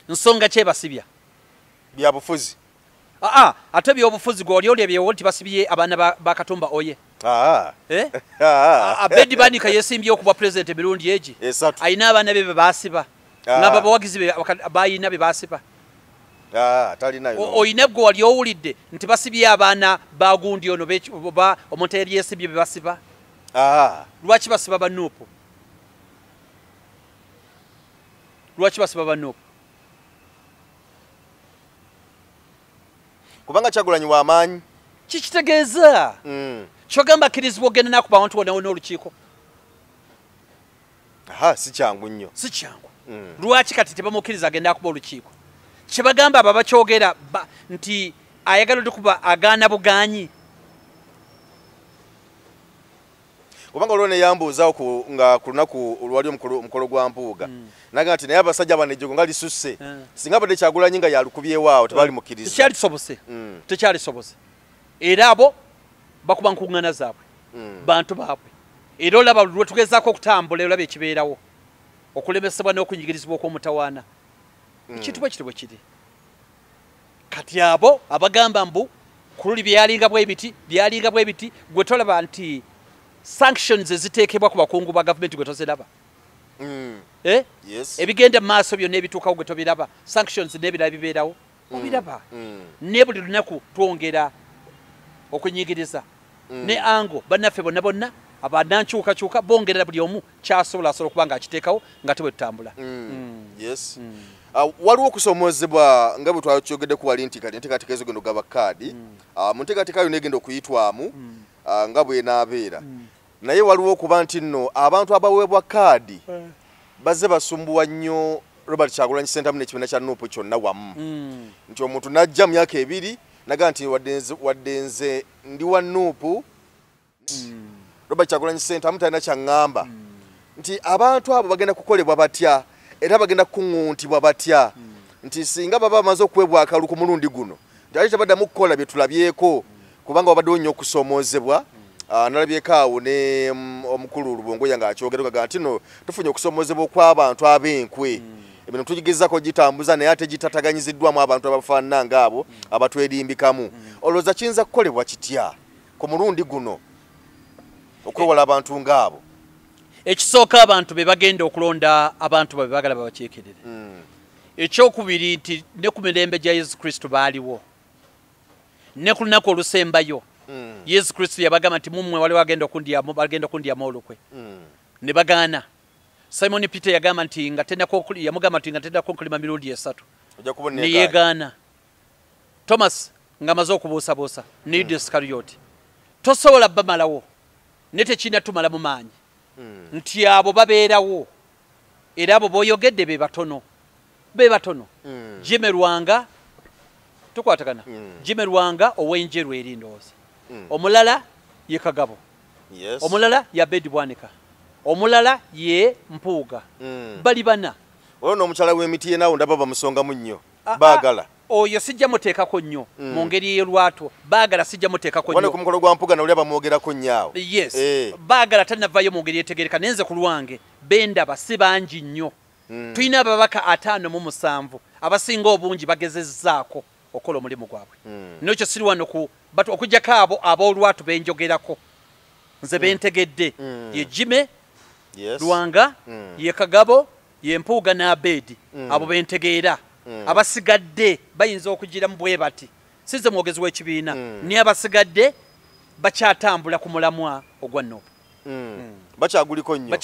nsonga ki ebasibya bya bufuzi ate byobufuzi gwe oli olya byewo nti basibye abaana ba Katumba Oye Abeid Bwanika yeesimbye okubwa pulezidenti emirundi egi alina abaana be basiba ngaba bawagizi bayina be basiba talinayo oyina gwe wali owulidde nti basibye abaana bagundi ono oba omuntu yali yesibye be basiba lwaki basiba banuupu kubanga Kyagulanyi w'amaanyi kikitegeeza kyogamba akkirizibwa ogenda nakuba abantu wona n'olukiiko si kyangu nnyo lwaki kati tebamukkiriza agenda akuba olukiiko kyebagamba abo bakyogera nti ayagala okuba agaana buganyi kubanga olwo ne yambuuzaawo nga ku lunaku olwali omukolo gwa mpuuga naga nti naye abasajja bano ejjogo nga lisusse singa badde Kyagulanyi nga yalukubyewo tebali mukkiriza tekyalisobose era abo bakuba nkuŋŋaana zaabwe bantu baabwe era olaba lwe tugezaako okutambula olaba ekibeerawo okulemesebwa n'okunyigirizibwa okw'omutawaana ekintu bwe kiti bwe kiri kati abo abagamba mbu kululi byalinga bwe biti gwe tolaba nti sanctions eziteekebwa ku bakungu ba gavumenti gwe toziraba ebigenda mu maaso byonna ebituukawo gwe tobiraba sanctions n'ebirala bibeerawo obiraba ne buli lunaku twongera okunyigiriza ne ango bannaffe bonna abanankyukakyuka bongerera buli omu kyasobola okuba nga akiteekawo nga tebwe tutambula waliwo okusoomozebwa nga bwe twakyogeddeku wali nti kati enteekateeka ezogenda okugaba kaadi mu nteekateeka yonna egenda okuyitwamu nga bwenaabeera naye waliwo okuba nti nno abantu abaweebwa kaadi bazze basumbuwa nnyo Robert Kyagulanyi Ssentamu n'ekibiina kya Nuupu kyonna wamu nti omuntu n'ajja mu myaka 2 naga nti wadde nze ndi wa Nuupu Robert Kyagulanyi Ssentamu talina kyaŋŋamba nti abantu abo bagenda kukolebwa batya era bagenda kuŋŋuntibwa batya nti singa baba bamaze okuweebwa akalulu ku mulundi guno nti tebaddamu kukola bye tulabyeko kubanga wabaddewo nnyo okusoomoozebwa nalabyeko awo ne omukulu Lubongoya ng'akyogera gaga nti no tufunye okusoomozebwa okw'abantu ab'enkwe ebintu tugigezako gitambuza naye ate gitataganyiziddwamu abantu abafaanana ng'abo abatwerimbikamu olowooza kiyinza kukolebwa kitya ku mulundi guno okwewala abantu ng'abo ekisooka abantu be bagenda okulonda abantu babe bagala babakiikirire ekyokubiri nti ne ku mirembe gya Yesu Kristo baaliwo ne ku lunaku olusembayo Yesu Kristo yabagamba nti mummwe waliwo bagenda okundyamu olukwe ne bagaana Simon Peter yagamba nti yamugamba nti nga tendako nkulima mirundi 3 ne yeegaana Thomas nga amaze okubuusabuusa ne Yuda Iskariyoti tosobola bamalawo ne tekina tumala mu maanyi nti abo babeerawo era abo boyogedde be batono Jimmy Lwanga tukwatagana Jimmy Lwanga ow'enjeru erindoozi omulala ye Kagabo omulala ya Bedi Bwanika omulala ye Mpuuga bali bana oyo n'omukyala w'emiti ye naawe ndaba bamusongamu nnyo baagala oyo sijja muteekako nnyo mu ngeri y'elwato baagala sijja muteekako nnyo ku mukolo gwa Mpuuga nawulira bamwogerako nnyo awo baagala tannavayo mu ngeri etegereka nenze ku lwange bendaba si bangi nnyo tulina ababaka 57 abasinga obungi bagezezzaako okukola omulimu gwabwe nekyo siri wano okuggyako abo ab'olwatu benjogerako nze bentegedde ye Jime Lwanga ye Kagabo ye Mpuuga n'Abedi abo bentegeera abasigadde bayinza okugiramu bwe bati size mwogezi w'ekibiina ni abasigadde bakyatambula ku mulamwa ogwa Nuupu bakyaguliko nnyo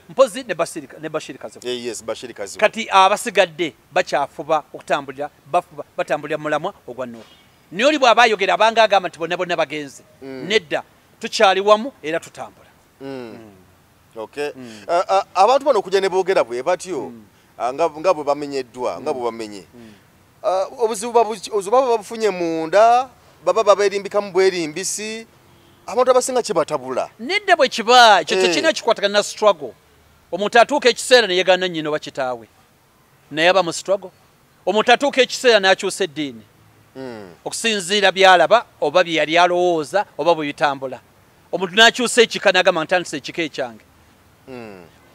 mpozi ne Bashir Kazibu kati abasigadde bakyafuba okutambulira batambulira mulamwa ogwa Nuupu naye oli bw'aba ayogera abanga agamba nti bonna bagenze nedda tukyali wamu era tutambula abantu bano okujja ne boogera bwe batyo nga bwe bamenyeddwa nga bwe bamenye obuzibu baba babufunye munda baba baberimbikamu bwerimbisi abantu abasinga kibatabula nedda bwe kiba ekyo tekirina kikwatagana na struggle omuntu atuuka ekiseera ne yegaana nnyina oba kitaawe naye aba mu struggle omuntu atuuka ekiseera n'akyusa eddiini okusinziira byalaba oba bye yali alowooza oba bwe bitambula omuntu n'akyusa ekika n'agamba ntandisa ekika ekyange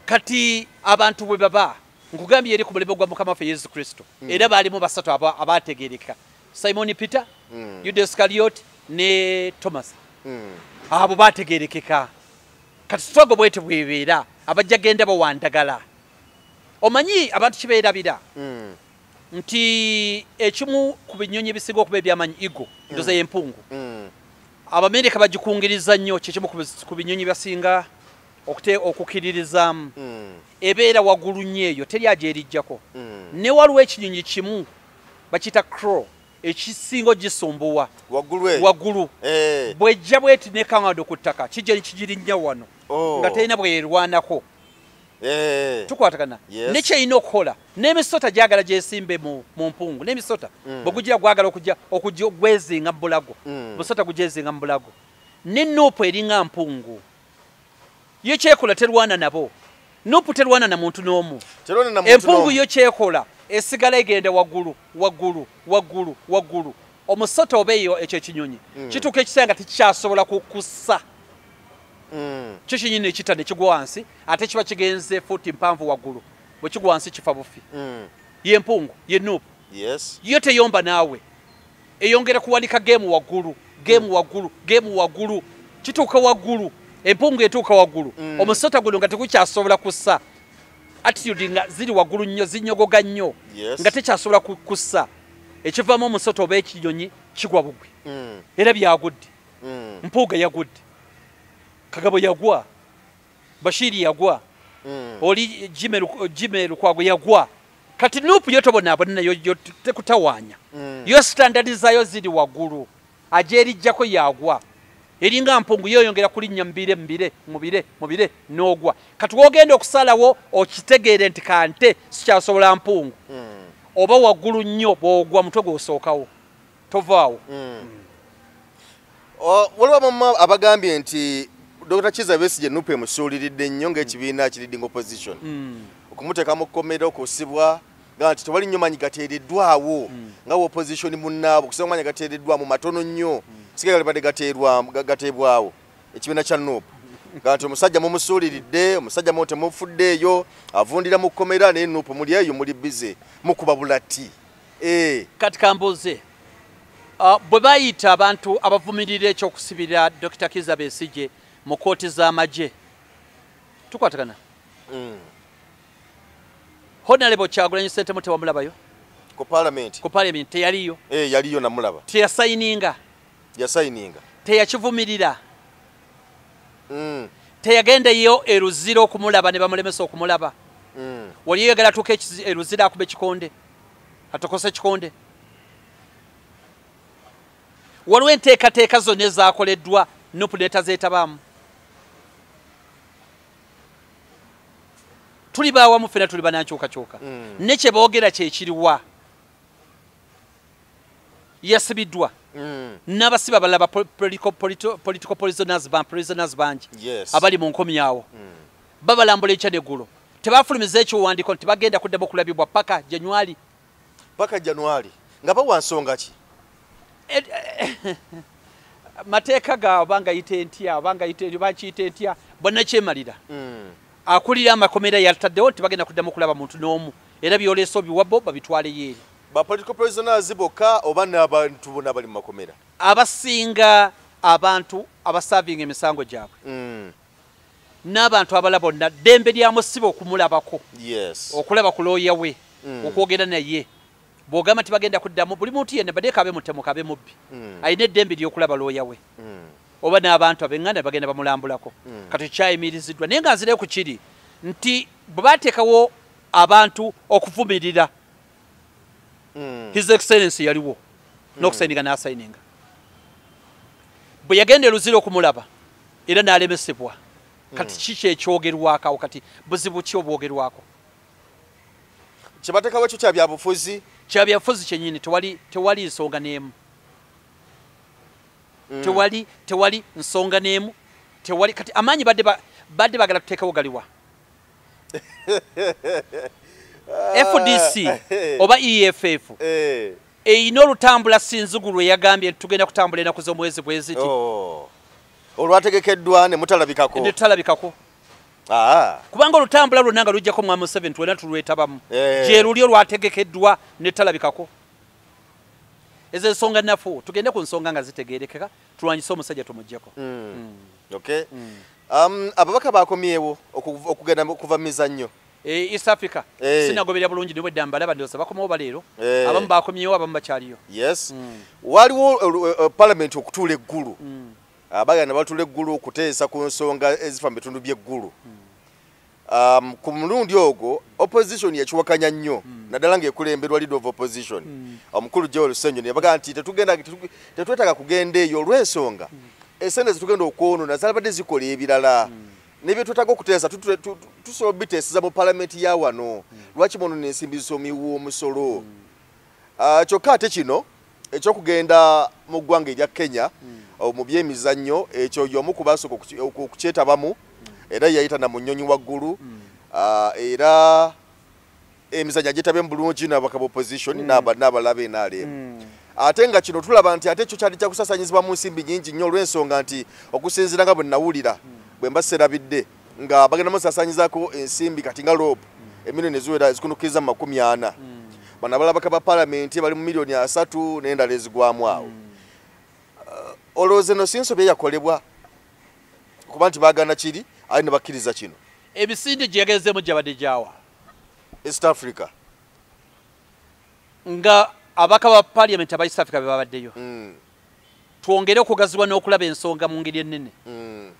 kati abantu bwe baba nkugambye eri ku mulembe gwa Mukama waffe Yesu Kristo era baalimu basatu abategeereka Simon Peter Yuda Iskariyoti ne Thomas abo bategeerekeka kati struggle bwete bwebeera abajja genda bawandagala omanyi abantu kibeerabira nti ekimu ku binyonyi ebisinga okuba ebyamanyi igo ndoza y'empungu Abamerika bagikungiriza nnyo kikimu ku binyonyi basinga okukiririzaamu ebeera waggulu nnyo eyo teri ajerijjako ne waliwo ekinyonyi kimu bakiyita crow ekisinga ogisumbuwa waggulu bw'ejja bweti ne kaŋŋado ku ttaka kijja kigirinnya wano nga terina bwerwanako tukwatagana nekyerina okukola n'emisota gyagala gyesimbe mu mpungu n'emisota bwegugira gwagala okujja gwezinga mu bulago musota gugyezinga mu bulago n'ennuupu eringa mpungu yo kyekola terwana nabo nuupu terwana na muntu n'omu empungu yo kyekola esigala egenda waggulu omusota oba eyo ekyo ekinyonyi kituuka ekiseera nga tekikyasobola kukussa kyo kinyini ekita ne kigwa wansi ate kiba kigenze fuuti mpanvu waggulu bwe kigwa wansi kifa bufi y'empungu y'ennuupu yo teyomba naawe eyongera kuwanika geemu waggulu kituuka waggulu empungu etuuka waggulu omusota guno nga tekukyasobola kussa attitude nga ziri waggulu nnyo zinyogoga nnyo nga tekyasobola kussa ekivaamu omusota oba ekinyonyi kigwa bugwi era byagudde mpuuga yagudde Kagabo yagwa Bashiri yagwa oli Jime Lukwago yagwa kati nuupu yo tobonaabona yo tekutawanya yo standardi zayo ziri waggulu ajerijjako yagwa eringa mpungu yo yongera kulinnya mubire n'ogwa kati wogenda okusalawo okitegeere nti kante sikyasobola mpungu oba waggulu nnyo bw'ogwa mutwe gw'osookawo tovaawo waliwo mama abagambye nti Dr. Kizza Besigye nuupu emusuuliridde nnyo ng'ekibiina kiri leading opposition okumuteeka mu kkomera okusibwa nga nti tewali nnyo manyi gateereddwawo nga opposition munnaabo okusinga manyi gateereddwamu matono nnyo sigagali badde gateebwawo ekibiina kya nuupu nga nti omusajja mumusuuliridde omusajja mu temufuddeeyo avundira mu kkomera naye nuupu muli eyo muli bize mukuba bulati kati kambuuze bwe bayita abantu abavumirira ekyokusibira Dr. Kizza Besigye mu kooti z'amagye tukwatagana Honorable Kyagulanyi Ssentamu tewamulabayo ku parliament teyaliyo yaliyo namulaba teyasayininga teyakivumirira teyagendeyo eruzira okumulaba ne bamulemesa okumulaba wali yagala atuuka eruzira akube kikonde atokose kikonde waliwo enteekateeka zonna ezaakoleddwa nuupu neetazeetabaamu tuli baawamu ffena tuli banankyukakyuka ne kye boogera kyekiriwa yasibiddwa n'abasiba balaba political prisoners bangi abali mu nkomi awo babalambula ekya neggulo tebafulumiza ekiwandiiko nti bagenda kuddamu okulabibwa paka January nga bawa nsonga ki mateeka gaabwe bakiyita entya bonna kyemalira akulira amakomera yataddewo nti bagenda kuddamu okulaba muntu n'omu era byoleesa obiwabo babitwaleyo eri political prisoners bokka oba n'abantu bonna bali mu makomera abasinga abantu abasavinga emisango gyabwe n'abantu abala bonna ddembe lya musiba okumulabako okulaba ku looya we okwogera naye bw'ogamba nti bagenda kuddamu buli muntu yenna badde kabe mutemu kabe mubbi alina eddembe ly'okulaba looya we oba n'abantu ab'eŋŋanda bagenda bamulambulako kati kyayimiriziddwa naye nga nzireyo ku kiri nti bwe baateekawo abantu okuvumirira His Excellency yaliwo n'okusayininga n'asayininga bwe yagenda eruzira okumulaba era n'alemesebwa kati kiki ekyogerwako kati buzibu ki obwogerwako kyebateekawo ekyo kya byabufuzi kyennyini tewali nsonga n'emu tewali nsonga n'emu tewali kati amaanyi badde bagala tuteekawo galiwa FDC oba EFF eyina olutambula sinzigulu eyagambye tugenda kutambula ennaku z'omwezi bweziti olwategekeddwa ne mutalabikako kubanga olutambula lwonna nga lujjako mu 7 twena tulwetabamu gye luli olwategekeddwa ne talabikako ezo ensonga nnafu tugende ku nsonga nga zitegeerekeka tulwanyise omusajja tumuggyeko ababaka bakomyewo okugenda kuva mu mizannyo East Africa sinagoberera bulungi nibwe dambala bandosa bakomawo balero abamu bakomyewo abamu bakyaliyo. Yes. Waliwo parliament okutula eggulu. Abagana batula eggulu okuteesa ku nsonga ezifa mu bitundu by'eggulu. Ku mulundi ogwo opposition yakiwakanya nnyo naddala ng'ekulemberwa leader of opposition omukulu Joel Ssenyo yabaga nti tetwetaaga kugenda eyo olw'ensonga esente zetugenda okwonoona zalabadde zikola ebirala nebyo twetaaga okuteesa tusobola obiteeseza mu palamenti ya wano lwaki mwonoona ensimbi z'omiwa omusolo kyokka ate kino ekyokugenda mu ggwanga erya Kenya mu byemizannyo ekyo y'omu ku basooka okukyetabamu era yayita na munyonyi waggulu era emizannyo agitabye mu bulungi n'abakaba opposition n'abalabe NRM ate nga kino tulaba nti ate ekyo kyali kyakusasanyizibwa mu nsimbi nnyingi nnyo olw'ensonga nti okusinziira nga bwe nnawulira bwe mba serabidde nga bagenda musasanyizaako ensimbi kati nga loopu emiliyoni eziwera ezikunukiriza mu 40 bano abalabaka ba palamenti bali mu miliyoni 3 n'endala ezigwamu awo olowooza eno sinsobe yakolebwa kuba nti baagana kiri ali ne bakkiriza kino ebisinde gye yagezeemu gyabadde gyawa East Africa nga abaka ba parliament aba East Africa bebabaddeyo twongere okugazibwa n'okulaba ensonga mu ngeri ennene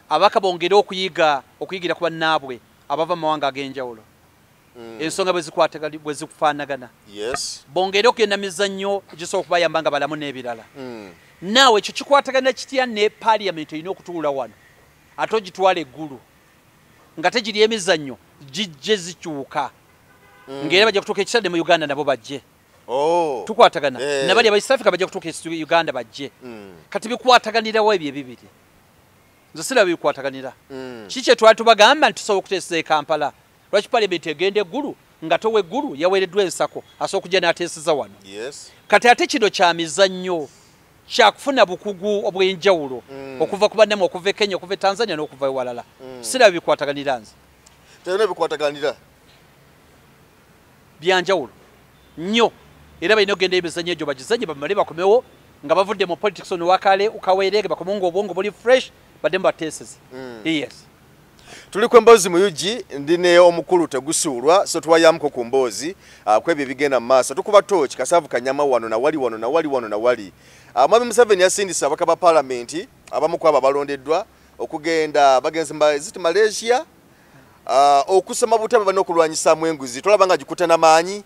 abaka bongere okuyigira ku bannaabwe abava mu mawanga ag'enjawulo ensonga bwe zikufaanagana bongere okugenda mizannyo gisobola okubayamba nga balamu n'ebirala naawe ekyo kikwatagana kitya ne parliament erina okutuula wano ate ogitwala eggulu nga tegiri emizannyo gijje zikyuka ng'era bajja kutuuka ekisande mu Uganda nabo bajje tukwatagana nabali aba East Africa bajja kutuuka Uganda bajje kati bikwataganirawo ebyo ebibiri nze siraba bikwataganira kiki twali tubagamba nti tusobola okuteesa e Kampala lwaki parliament egenda eggulu nga towe eggulu yaweereddwa ensako asobola okujja n'ateeseza wano kati ate kino kya mizannyo kyakufuna bukugu obw'enjawulo okuva ku bannamwe okuva e Kenya okuva e Tanzania n'okuva ewalala siraba bikwataganira nze tena bikwataganira byanjawulo nnyo era balina okugenda emizannyo egyo bagizannye bamale bakomewo nga bavudde mu politics ono wakale ukaweerege bakomunga obwongo buli fresh badde mu bateesezi yes tuli ku emboozi mu UG ndine omukulu tegusuulwa so twayamuko ku mboozi kwebyo bigenda mu maaso tukuba tochi Kasaavu Kanyama wano na wali Mwami Museveni yasindisa abaka ba parliament abamu kwabo balondeddwa okugenda bagenze ziti Malaysia okusoma butaba bano okulwanyisaamu enguzi tolaba nga gikuta n'amaanyi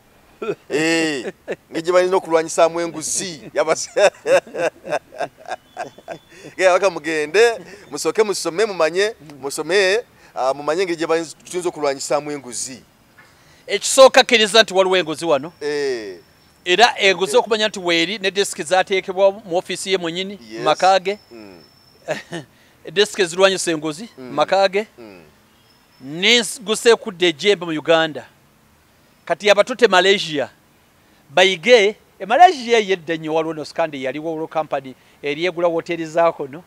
ngije balina okulwanyisaamu enguzi baka mugende musoke musome mumanye ngije tuyinza okulwanyisaamu enguzi ekisooka kkiriza nti waliwo enguzi wano era enguzi okumanya nti weeri ne desiki zaateekebwa mu ofiisi ye mwennyini makaage desiki ezirwanyisa enguzi makaage n'enguzi ekudde ejjembe mu Uganda kati abatutte Malaysia bayige Malaysia yedda nnyo waliwo no skandi yaliwo olwo kampani eryegula hoteli zaakono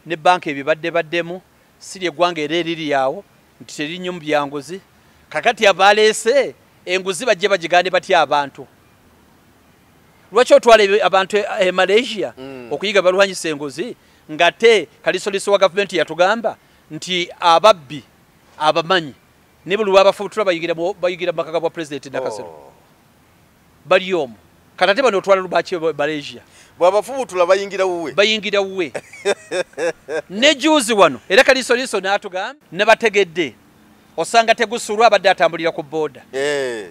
ne banka ebibaddebaddemu siri eggwanga era eriri awo nti terinnyo mu byanguzi kakati abaleese enguzi bajje bagigande batya abantu lwaki otwala abantu e Malaysia okuyiga balwanyisa enguzi nga te kalisoliso wa gavumenti yatugamba nti ababbi abamanyi ne buli lwabafubutula bayigira mu makaka bwa president Nakasero bali omu katate bano otwala lubaki Malaysia bwabafubutula bayingira wuwe ne juzi wano era kalisoliso n'atugamba ne bategedde osanga tegusulwa abadde atambulira ku boda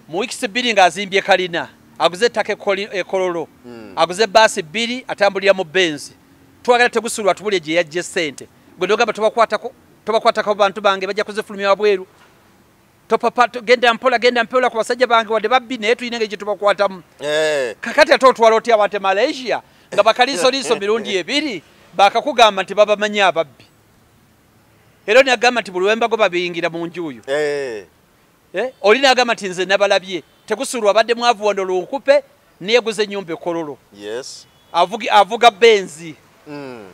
mu weeks 2 ng'azimbye kalina aguze ettaka ekololo aguze baasi 2 atambulira mu benzi twagala tegusulwa tubule gye yajje ssente gwe ndogamba tobakwatako bantu bange bajja kuzifulumya wabweru genda mpola ku basajja bange wadde babbi naye tulina engeri gye tubakwatamu kakati ate otwala otya abantu Malaysia nga bakalisoliiso mirundi 2 bakakugamba nti babamanyi ababbi era n'agamba nti buli wembago babiyingira mu njuuyo oli n'agamba nti nze nabalabye tegusulwa abadde mwavu wano lunkupe neeguze ennyumba ekololo avuga benzi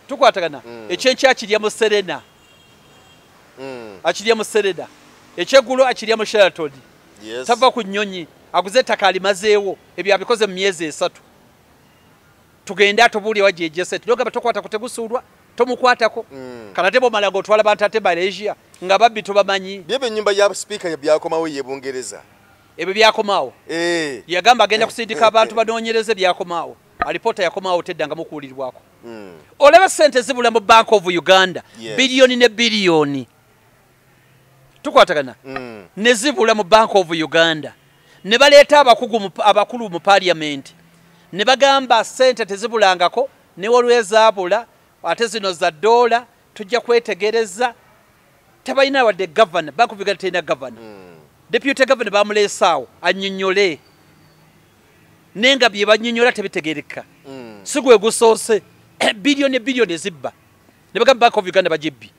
tukwatagana ekyenkya akirya mu Serena ekyeggulo akirya mu Sheraton tava ku nnyonyi aguze ettaka alimazeewo ebyo abikoze mu myezi 3 tugende atubuulye wajja ejjese nogamba tokwata kutegusulwa tomukwatako kanate bomala ng'otwala bantu ate Malaysia nga babbi tobamanyi byebe ennyumba ya speaker byakomawo ye Bungereza ebyo byakomaawo yagamba agenda kusindika abantu banoonyereze byakomaawo alipota yakomaawo tedda nga mukuulirwako olaba ssente zibula mu Bank of Uganda biliyoni ne biliyoni tukwatagana ne zibula mu Bank of Uganda ne baleeta abakulu mu parliament ne bagamba ssente tezibulangako ne olwezaabula ate zino za dola tujja kwetegereza tabalina wadde governor Bank of Uganda terina governor deputy governor bamuleesaawo annyonnyole nenga bye bannyonnyola tebitegereka si gwe gusoose biliyoni ezibba ne bagamba Bank of Uganda bagibbi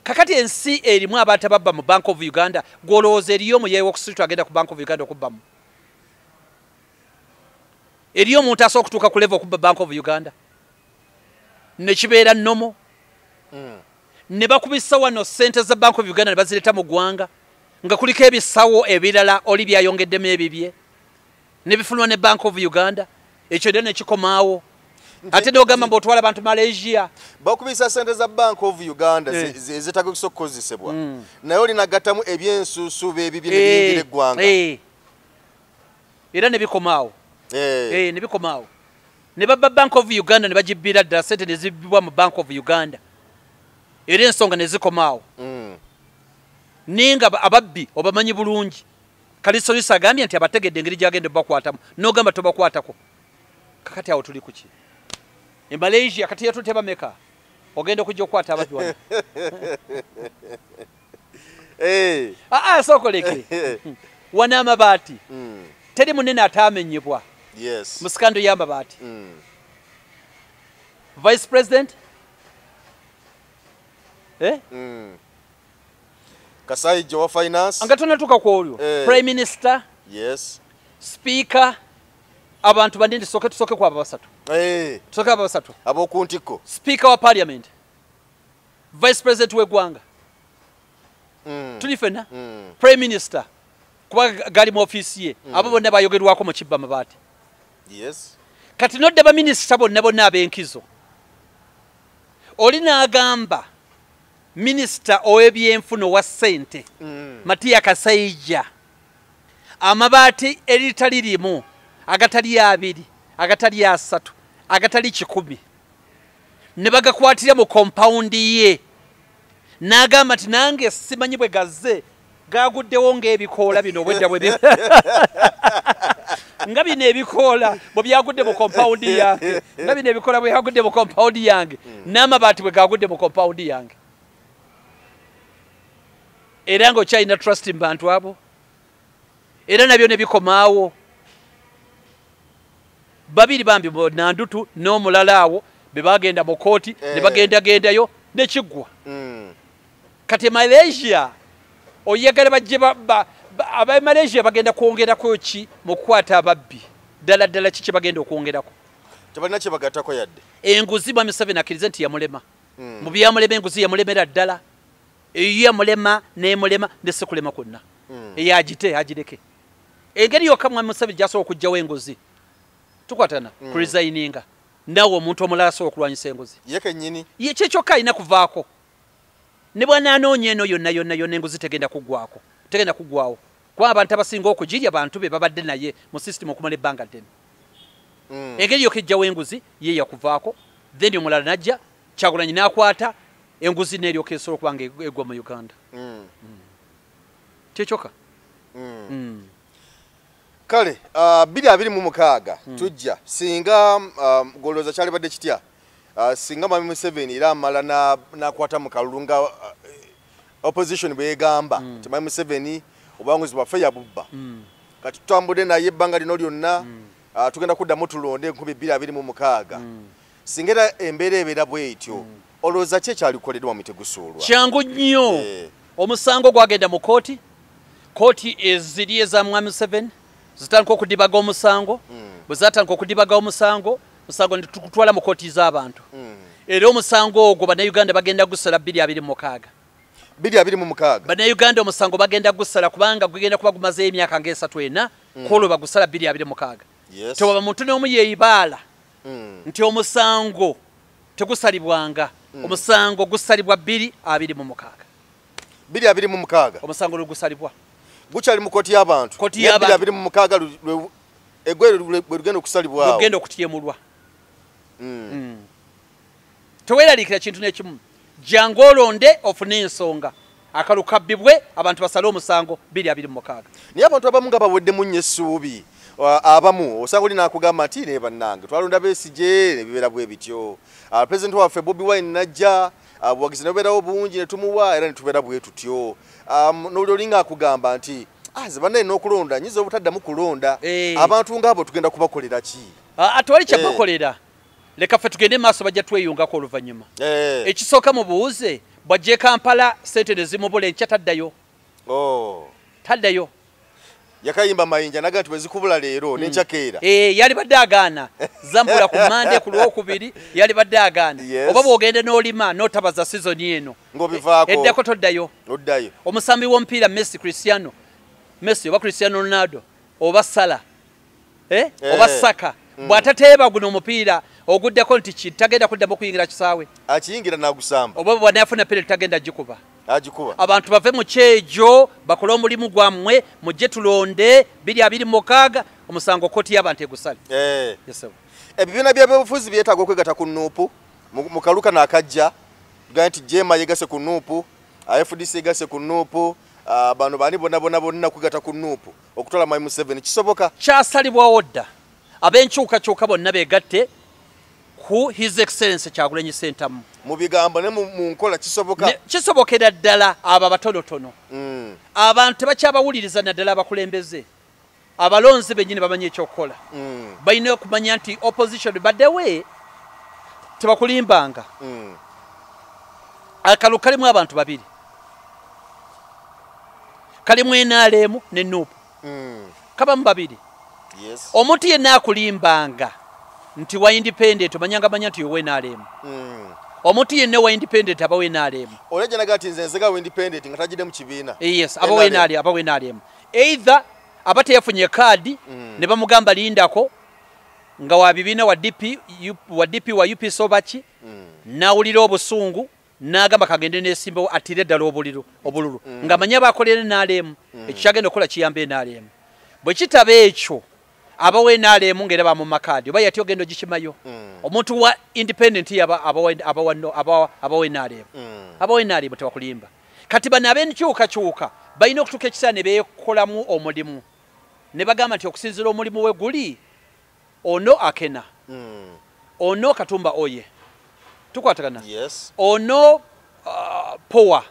kakati ensi erimu abantu babba mu Bank of Uganda gwolowooza eriyo omuyeewo okusitwa agenda ku Bank of Uganda okubbamu eriyo omuntu asobola okutuuka ku level okubba Bank of Uganda ne kibeera nnomo ne bakubisa wano ssente za Bank of Uganda ne bazireeta mu ggwanga nga kuliko ebisawo ebirala oli byayongeddemu ebibye ne bifunwa ne Bank of Uganda ekyo dde ne kikomaawo ate n'ogamba mb'otwala abantu Malaysia bakubisa ssente za Bank of Uganda ezitagisa okukozesebwa naye olinagattamu ebyensusu b'ebibye ne biyingira eggwanga era ne bikomaawo ne bikomaawo ne babba Bank of Uganda ne bagibbira ddala ssente ne zibbibwa mu Bank of Uganda era ensonga ne zikomaawo ninga ababbi obamanyi bulungi Kalisolisa agambye nti abategedde engeri gyagenda bakwatamu n'ogamba tobakwatako kakati awo tuli kuki e Malaysia kati yatuteba meka ogenda okujja okukwata ababbi wano sokoleke wana amabaati teri munene atamenyebwa musikando y'amabaati Vice President Kasai Joe Finance angatona tuka kwa olyo Prime Minister Speaker abantu bandindi tusoke kwa basatu tusoke kwa basatu abokuntiko Speaker wa Parliament Vice President w'eggwanga tulifena Prime Minister kuba gali mu office ye abo bonna bayogerwako mu kibba mabaati kati nodde ba minister bonna ab'enkizo oli n'agamba Minister ow'ebyenfuno wa ssente Matiya Kasaija amabaati eritali limu agatali 2 agatali 3 agatali 100 ne bagakwatira mu compound ye n'agamba nti nange simanyi bwe gazze gaguddewo ng'ebikoola bino obwedda bwe nga bino ebikoola bwe byagudde mu compound yange nga bino ebikoola bwe byagudde mu compound yange n'amabaati bwe gagudde mu compound yange era ng'okyalina trust mu bantu abo era nabyo ne bikomaawo babiri bambi Nandutu n'omulala awo be bagenda mu kooti ne bagendagendayo ne kiggwa kati Malaysia oyagala bajje aba Malaysia bagenda kwongerako ki mu kukwata ababbi ddala kiki bagenda okwongerako tebalina kye bagattako yadde enguzi ba Museveni akkiriza nti yamulema mu byamulema enguzi yamulemera ddala eyo mulema ne mulema ndese kulema konna eyagite agireke engeri yokka mwa Museveni jaso okujjawo engozi tukwatana ku resigninga nawo omuntu omulala so okulwanyisa engozi yeke nyini ye kyokka ina kuvaako ne bwana anoonye eno yonna engozi tegenda kuggwawo kwa abantu abasinga okugirya abantu be babadde naye mu system okumala ebbanga ddene engeri yokka ejjawo engozi ye yakuvaako then omulala najja Kyagulanyi n'akwata enguzi n'eryoka esobola okubanga egwa mu Uganda kyekyoka kale 2026 tujja singa golooza kyali badde kitya singa Mwami Museveni era amala n'akwata mu kalulu nga opposition bwegamba nti Mwami Museveni obuwanguzi bwaffe yabubba kati tutambudde naye ebbanga lino lyonna tugenda kuddamu tulonde 2026 singa era embeera ebeera bw'etyo olowooza ki ekyalikoleddwa mu Tegusulwa kyangu nnyo omusango gwagenda mu kooti eziri eza Mwami Museveni zitandika okudibaga omusango bwe zatandika okudibaga omusango ne tukutwala mu kooti z'abantu era omusango ogwo bannayuganda bagenda gusala 2026 bannayuganda omusango bagenda gusala kubanga gugenda kuba gumazeeyo emyaka nga 3-4 kwolwo bagusala 2026 tewaba muntu n'omu yeeyibaala nti omusango tegusalibwanga omusango gusalibwa 226 226 omusango gusalibwa gukyali mu koti y'abantu 226 egwere lugendo okusalibwa lugendo okutyemulwa teweeralikira kintu n'ekimu jangu olonde ofune ensonga akalukabbibwe abantu basale omusango 226 naye abantu abamu nga baweddemu nnyo essuubi abamu osanga oli n'akugamba nti ne bannange twalonda Besigye ne bibeera bwe bityo pulezidenti waffe Bobi Wine najja buwagizi ne bubeerawo bungi ne tumuwa era ne tubeera bwe tutyo n'oli olinga akugamba nti ze bannaye n'okulonda nyiza obutaddamu kulonda abantu ng'abo tugenda kubakolera ki atwali kyabakolera leka ffe tugende maaso bajja tweyungako oluvannyuma ekisooka mubuuze bw'ajja Kampala ssente ne zimubula enkya taddayo taddayo yakayimba mayinja naga nti bwezikubula leero n'enkyakeera yali badde agaana zambula ku Mande ku Lwokubiri yali badde agaana oba bw'ogende n'olima n'otabaza sizoni eno ng'obivaako eddako toddayo omusambi w'omupiira Messi oba Cristiano Ronaldo oba Salah oba Saka bw'atateeba guno omupiira oguddeko nti tagenda kuddamu okuyingira kisaawe akiyingira n'agusamba oba bw'anaafuna penalty tagenda gikuba abantu bave mu kyejo bakole omulimu gwammwe mujje tulonde 226 omusango koti y'abantu egusale ebibiina by'ebyobufuzi byetaaga okwegatta ku nuupu mu kaluka n'akajja tugaa nti Jema yegase ku nuupu FDC egase ku nuupu bano bani bonna kwegatta ku nuupu okutwala Mwai Museveni kisoboka kyasalibwawo dda ab'enkyukakyuka bonna beegatte ku His Excellency Kyagulanyi Ssentamu mu bigambo ne mu nkola kisobokera ddala abo abatonotono abantu tebakyabawuliriza naddala abakulembeze abalonzi bennyini bamanyi ekyokukola balina okumanya nti opposition baddewe tebakulimbanga akalu kalimu abantu babiri kalimu NRM ne NUP kabamu babiri omuntu yenna akulimbanga nti wa independent manya nti yowe NRM omuntu yenna wa independent abawe NRM oleje nagati nzenzega wa independent ngatajide mu kibiina yes abawe NRM either abate yafunye kadi ne bamugamba lindako nga wa bibiina wa DP wa UP Sobachi nawulira obusungu nagamba kagende nesimba atire ddala obululu nga manya bakolere NRM ekyagenda okola kiyambe NRM bwe kitaba ekyo abawe NRM ngera ba mu makadi oba yati ogendo gikimayo omuntu wa independent yaba abawe NRM abawe NRM tebakulimba kati bana abenkyuka balina okutuka ekisa ne beekolamu omulimu ne bagamba nti okusinzira omulimu we guli ono akena ono Katumba oye tukwatagana ono power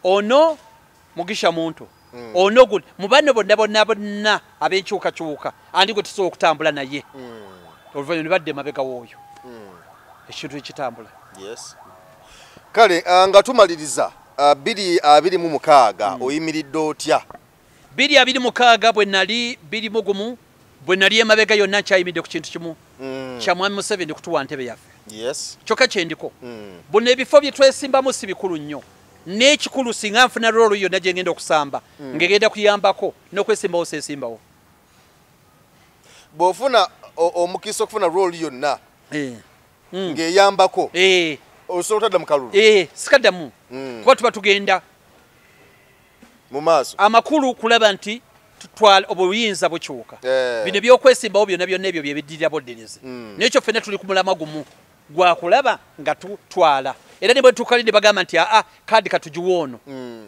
ono Mugisha muntu ono guli mubane bonna abenkyukakyuka andi gwe tusobola okutambula naye oluvannyuma badde mabega w'oyo ekintu ekitambula kale nga tumaliriza 226 oyimiridde otya 226 bwe nali 21 bwe nali emabega yonna nkyayimiridde ku kintu kimu kya Mwami Museveni kutuwa ntebe yaffe kyokka kyendiko buno ebifo bye twesimbamu si bikulu nnyo n'ekikulu singa nfuna loolo yonna gye ngenda okusamba ngegenda kuyambako n'okwesimbawo seesimbawo bw'ofuna omukisa okufuna loolo yonna ng'eyambako osobola otadda mu kalulu sikaddamu kuba tuba tugenda mu maaso amakulu kulaba nti tutwala obuyinza bukyuka bino byokwesimbawo byonna ebyo byebiddirira bodderezi n'ekyo ffenna tuli ku mulama gumu gwakulaba nga tutwala era ne bwe tukali ne bagamba nti kadi katugiwa ono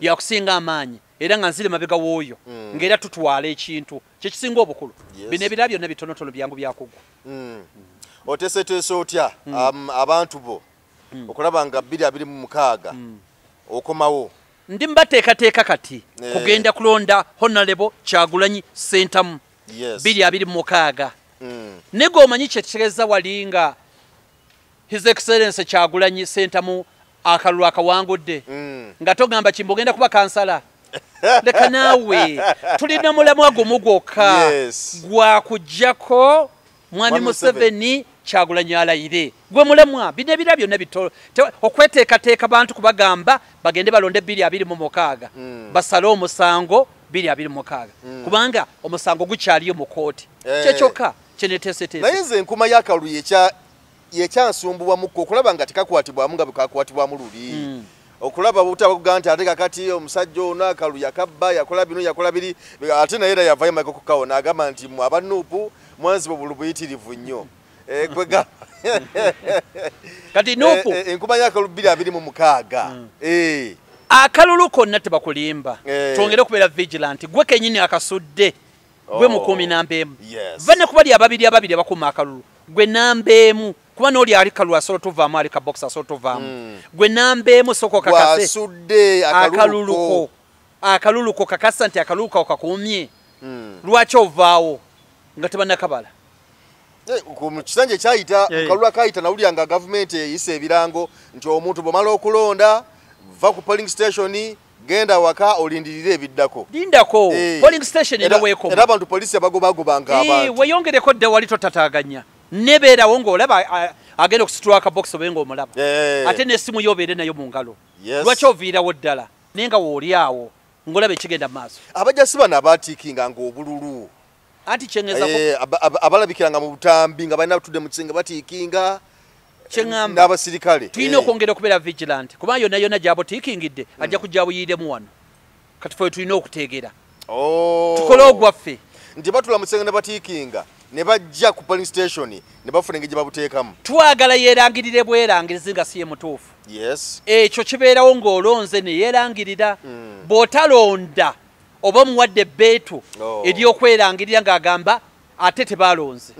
yakusinga amaanyi era nga nzire mabega w'oyo ng'era tutwala ekintu kyekisinga obukulu bino ebira byonna bitonotono byangu byakugwa oteeseteese otya abantu bo okulaba nga 226 okomawo ndi mbateekateeka kati kugenda kulonda Honorable Kyagulanyi Ssentamu 226 nego omanyi kyetegereza walinga His Excellency Kyagulanyi Ssentamu akalulu akawangudde nga togamba kimbo ogenda kuba kansala leka naawe tulina mulamwa gumu gwokka gwakujjako Mwami Museveni Kyagulanyi alayire gwe mulamwa bino ebira byonna bito okweteekateeka bantu kubagamba bagende balonde 226 basale omusango 226 kubanga omusango gukyaliyo mu kooti kyekyokka kyeneteeseteese naye nze enkuma y'akalulu ye kyansumbuwa muko okulaba nga tekakwatibwamu nga bikakwatibwamu luli okulaba butabakuga nti ate kakati omusajja ono akalu yakabba yakola bino yakola biri ate naye era yavayo maiko kukawona agamba nti abanuupu mwanzi bwebulu buyitirivu nnyo kwega kati nuupu enkuba y'akalulu 226 akalulu konna tebakulimba twongere okubeera vigilant gwe kenyini akasudde gwe mukumi nambeemu vane kuba li ababiri abakuma akalulu gwe nambeemu kuba n'oli ali kalulu asobola tuvaamu ali ka box asobola tuvaamu gwe nambeemu soko kakase wasudde akaluluko kakasa nti akalulu kawo kakuumye lwaki ovaawo nga tebanakabala mu kisanja ekyayita kalulu akayita nawulira nga gavumenti eyisa ebirango nti omuntu bw'omala okulonda va ku polling station genda waka olindirire ebiddako lindako polling station eno weekoma era abantu polisi abagobagobanga abantu weyongereko dda wali totataganya nebeerawo ng'olaba agenda okusitula akabox obenga omulaba ate n'essimu yobeere nayo mu ngalo lwaki oviirawo ddala naye nga wooli awo ng'olaba ekigenda mu maaso abajasi bano abaatiikinga ng'obululu anti kyengezako abalabikiranga mu butambi nga balina batudde mu kisenga batiikinga kyengamba n'abasirikale tulina okwongera okubeera vigilant kuba yonna gy'abutiikingidde ajja kujja buyiiremu wano kati fe tulina okuteegera tukole ogwaffe nti batula mu kisenga ne batiikinga ne bajja ku polling station ne bafuna engeri gye babuteekamu twagala yeerangirire bwerangirizi nga si ye mutuufu ekyo kibeerawo ng'olonze ne yeerangirira bw'otalonda oba muwadde ebbeetu ery'okwerangirira ng'agamba ate tebaalonze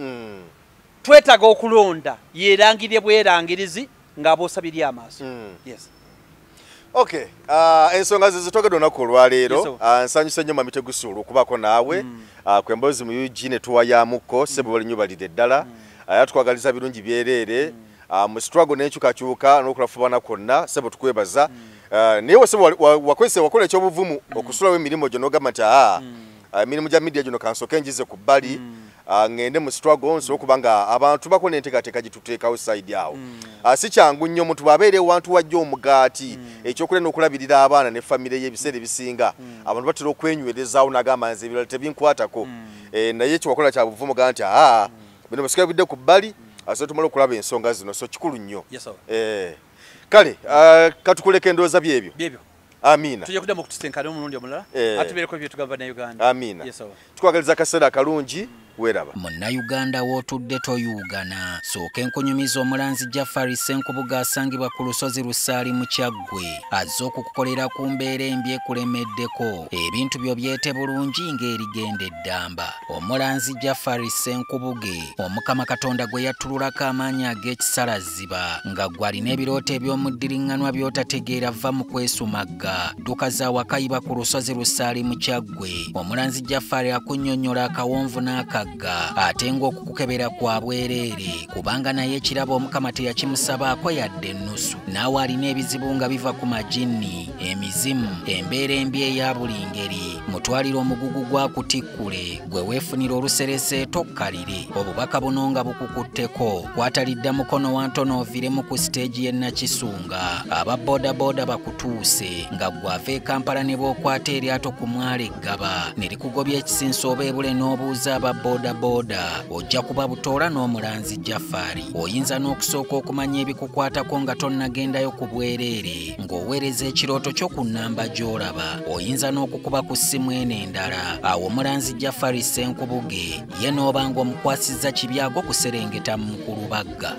twetaaga okulonda yeerangirye bwerangirizi ng'aboosabirye amaaso okay ensonga ze zitogedde olunaku olwaleero nsanyusa nnyo Mamitegusu olw'okubaako naawe ku emboozi mu UG ne tuwayamukko sebo bali nnyo balidde ddala twagaliza birungi byereere mu struggle n'enkyukakyuka n'okulafuubana kwonna sebo tukwebaza naye wasebo wakola ekyobuvumu okusulawo emirimu gyo n'ogamba nti emirimu gya media gino kansooke ngize ku bbali ngende mu struggle nso okubanga abantu bakola enteekateeka gituteekawo side awo si kyangu nnyo omuntu bw'abeera ewantu wajja omugaati ekyokulya n'okulabirira abaana ne famire y'ebiseera ebisinga abantu batera okwenywerezaawo n'agamba nze ebirala tebinkwatako naye ekyowakola kya buvumu gaa nti bino basika bidde ku bbali asobola tumala okulaba ensonga zino so kikulu nnyo kale katukuleka endowooza byebyo amina tujja kuddamu okutusenkana omulundi omulala atubeereko bye tugamba na Uganda amina tukwagaliza akaseera akalungi weraba munnayuganda w'otudde toyugana sooka enkunyumiza omulanzi Jafari Ssenkubuga asangibwa ku lusozi Lusaali mu Kyaggwe azze okukukolera ku mbeera embi ekulemeddeko ebintu byo byete bulungi ng'erigenda eddamba omulanzi Jafari Ssenkubuge omukama Katonda gwe yattululako amaanyi ag'ekisalaziba nga gwe alina ebirooto eby'omuddiriŋŋanwa by'otategeera vva mu kwesumagga dduka za wakayiba ku lusozi Lusaali mu Kyaggwe omulanzi Jafari akunnyonnyola akawonvu n'akaga ate ng'okukukebera kwa bwereere kubanga naye ekirabo omukama teyakimusabaako yadde ennusu naawe alina ebizibu nga biva ku majinni emizimu embeera embi eya buli ngeri mutwalire omugugu gwakutikkule gwe weefunira oluserese tokkalire obubaka buno nga bukukutteko kwatalidda mukono wa ntono oviremu ku siteegi y'e Nakisunga aba boodabooda bakutuuse nga gwava e Kampala ne bw'okwata eryato ku mwalo eggaba ne likugobya ekisinsa oba ebule n'obuuza aba boodabooda ojja kuba butoola n'omulanzi Jafari oyinza n'okusooka okumanya ebikukwatako nga tonnagendayo ku bwereere ng'oweereza ekirooto kyo ku nnamba gy'olaba oyinza n'okukuba ku ssimu eno endala awo omulanzi Jafari Ssenkubuge ye n'oba ng'omukwasizza kibyago kuserengeta mu Kulubagga.